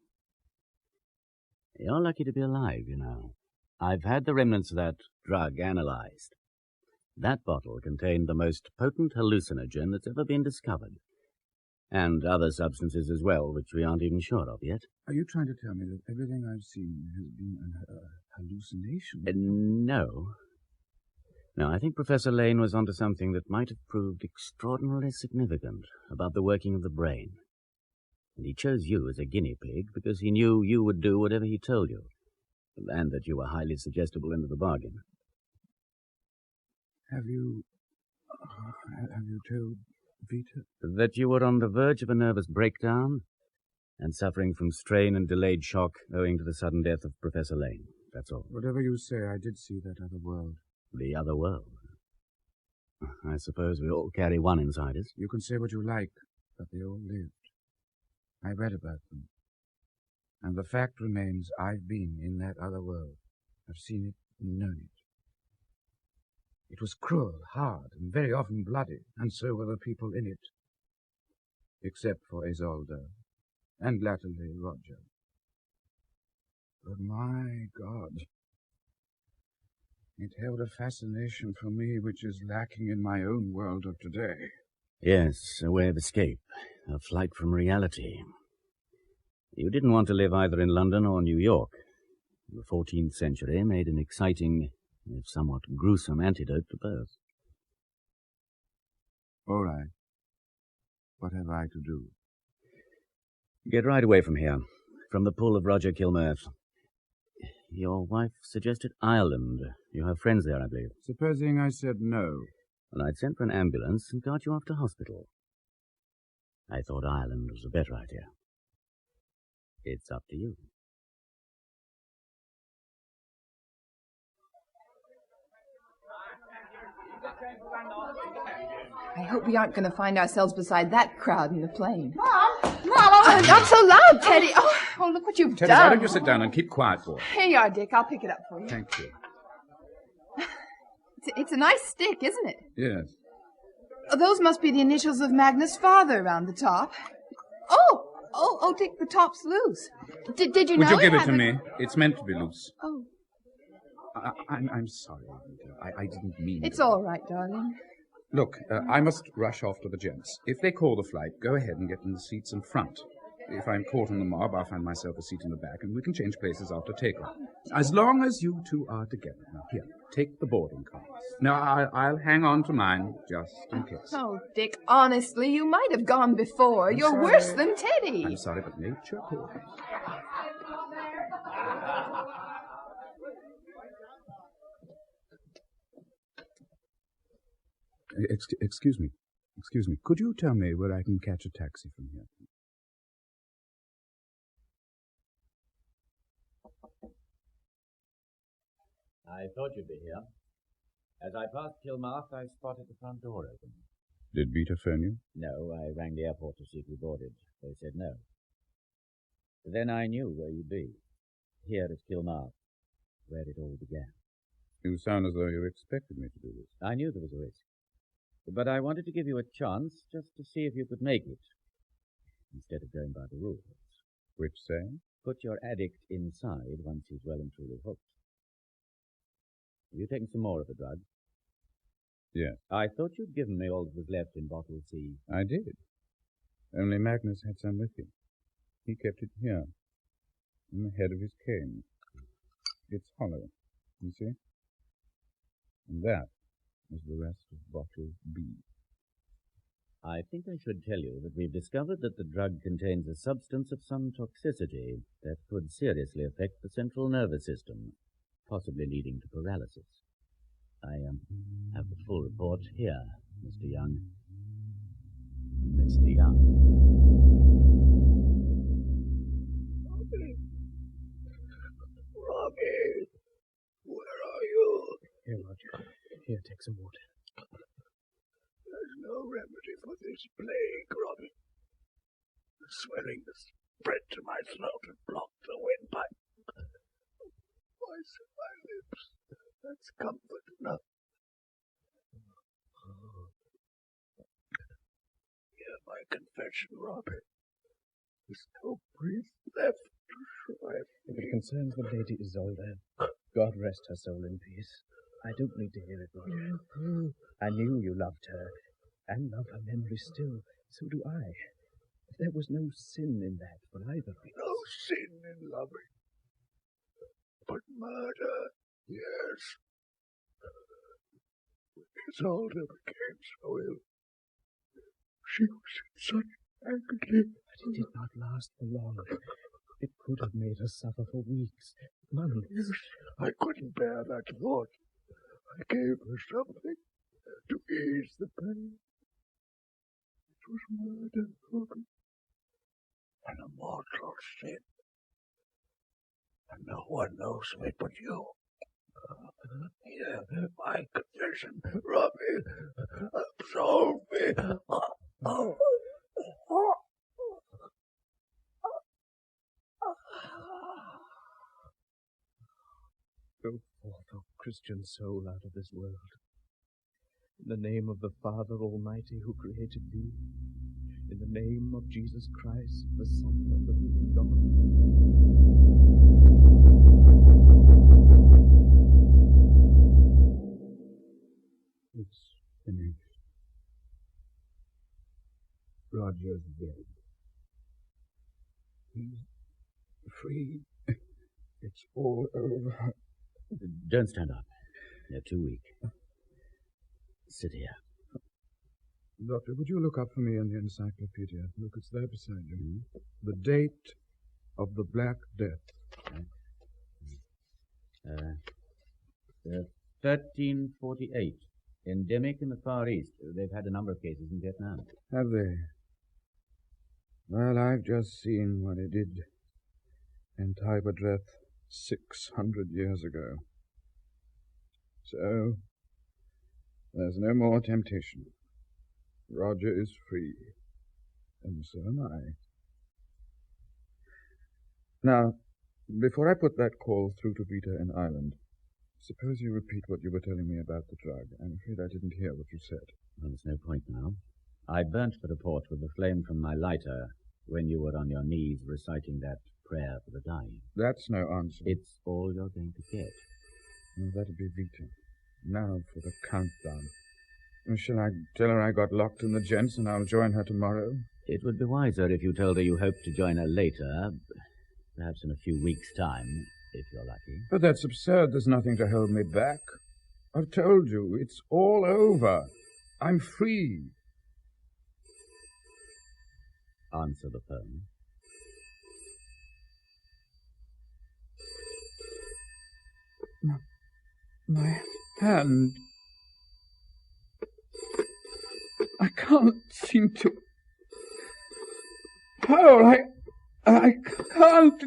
You're lucky to be alive, you know. I've had the remnants of that drug analyzed. That bottle contained the most potent hallucinogen that's ever been discovered. And other substances as well, which we aren't even sure of yet. Are you trying to tell me that everything I've seen has been an hallucination? No. No, I think Professor Lane was onto something that might have proved extraordinarily significant about the working of the brain. And he chose you as a guinea pig because he knew you would do whatever he told you, and that you were highly suggestible into the bargain. Have you told Vita? That you were on the verge of a nervous breakdown and suffering from strain and delayed shock owing to the sudden death of Professor Lane. That's all. Whatever you say, I did see that other world. The other world? I suppose we all carry one inside us. You can say what you like, but they all lived. I read about them. And the fact remains, I've been in that other world. I've seen it and known it. It was cruel, hard, and very often bloody, and so were the people in it. Except for Isolde, and latterly Roger. But my God, it held a fascination for me which is lacking in my own world of today. Yes, a way of escape, a flight from reality. You didn't want to live either in London or New York. The 14th century made an exciting, if somewhat gruesome, antidote to both. All right. What have I to do? Get right away from here, from the pull of Roger Kilmarth. Your wife suggested Ireland. You have friends there, I believe. Supposing I said no? Well, I'd sent for an ambulance and got you off to hospital. I thought Ireland was a better idea. It's up to you. I hope we aren't going to find ourselves beside that crowd in the plane. Mom! Oh, not so loud, Teddy. Oh, look what you've Teddy, done. why don't you sit down and keep quiet, boy? Here you are, Dick. I'll pick it up for you. Thank you. It's a nice stick, isn't it? Yes. Oh, those must be the initials of Magnus' father around the top. Oh, Dick, the top's loose. Did you know? Would you give it to me? It's meant to be loose. Oh. I'm sorry. I didn't mean It's to. all right, darling. Look, I must rush off to the gents. If they call the flight, go ahead and get in the seats in front. If I'm caught in the mob, I'll find myself a seat in the back, and we can change places after takeoff. As long as you two are together. Now, here, take the boarding cards. Now, I'll hang on to mine, just in case. Oh, Dick, honestly, you might have gone before. You're sorry. worse than Teddy. I'm sorry, but nature calls. Excuse me. Could you tell me where I can catch a taxi from here? I thought you'd be here. As I passed Kilmarth, I spotted the front door open. Did Vita phone you? No, I rang the airport to see if you boarded. They said no. Then I knew where you'd be. Here at Kilmarth, where it all began. You sound as though you expected me to do this. I knew there was a risk. But I wanted to give you a chance just to see if you could make it, instead of going by the rules. Which say? Put your addict inside once he's well and truly hooked. Have you taken some more of the drug? Yes. I thought you'd given me all that was left in bottle C. I did. Only Magnus had some with him. He kept it here, in the head of his cane. It's hollow, you see? And that was the rest of bottle B. I think I should tell you that we've discovered that the drug contains a substance of some toxicity that could seriously affect the central nervous system, possibly leading to paralysis. I have the full report here, Mr. Young. Mr. Young. Robbie, where are you? Here, Roger. Here, take some water. There's no remedy for this plague, Robbie. The swelling has spread to my throat and blocked the windpipe. Voice in my lips. That's comfort enough. Hear my confession, Robbie. There's no priest left to shrive If it concerns the Lady Isolde, God rest her soul in peace. I don't need to hear it, Roger. I knew you loved her, and love her memory still. So do I. If there was no sin in that for either of us. No sin in loving. But murder, yes. Isolde became so ill. She was in such agony. But it did not last for long. It could have made her suffer for weeks, months. Yes, I couldn't bear that thought. I gave her something to ease the pain. It was murder, Robbie. An immortal sin. And no one knows of it but you. Hear my confession, Robbie. Absolve me. Go forth, O Christian soul, out of this world. In the name of the Father Almighty who created thee, in the name of Jesus Christ, the Son of the living God. It's finished. Roger's dead. He's free. It's all over. Don't stand up. You're too weak. Sit here. Doctor, would you look up for me in the encyclopedia? Look, it's there beside you. The date of the Black Death. 1348. Endemic in the Far East. They've had a number of cases in Vietnam. Have they? Well, I've just seen what it did in Tyberdeath 600 years ago. So, there's no more temptation. Roger is free, and so am I. Now, before I put that call through to Vita in Ireland, suppose you repeat what you were telling me about the drug. I'm afraid I didn't hear what you said. Well, there's no point now. I burnt the report with the flame from my lighter when you were on your knees reciting that prayer for the dying. That's no answer. It's all you're going to get. Well, that'll be Vita. Now for the countdown. Shall I tell her I got locked in the gents and I'll join her tomorrow? It would be wiser if you told her you hoped to join her later, perhaps in a few weeks' time, if you're lucky. But that's absurd. There's nothing to hold me back. I've told you, it's all over. I'm free. Answer the phone. My hand. I can't seem to... Paul, I can't...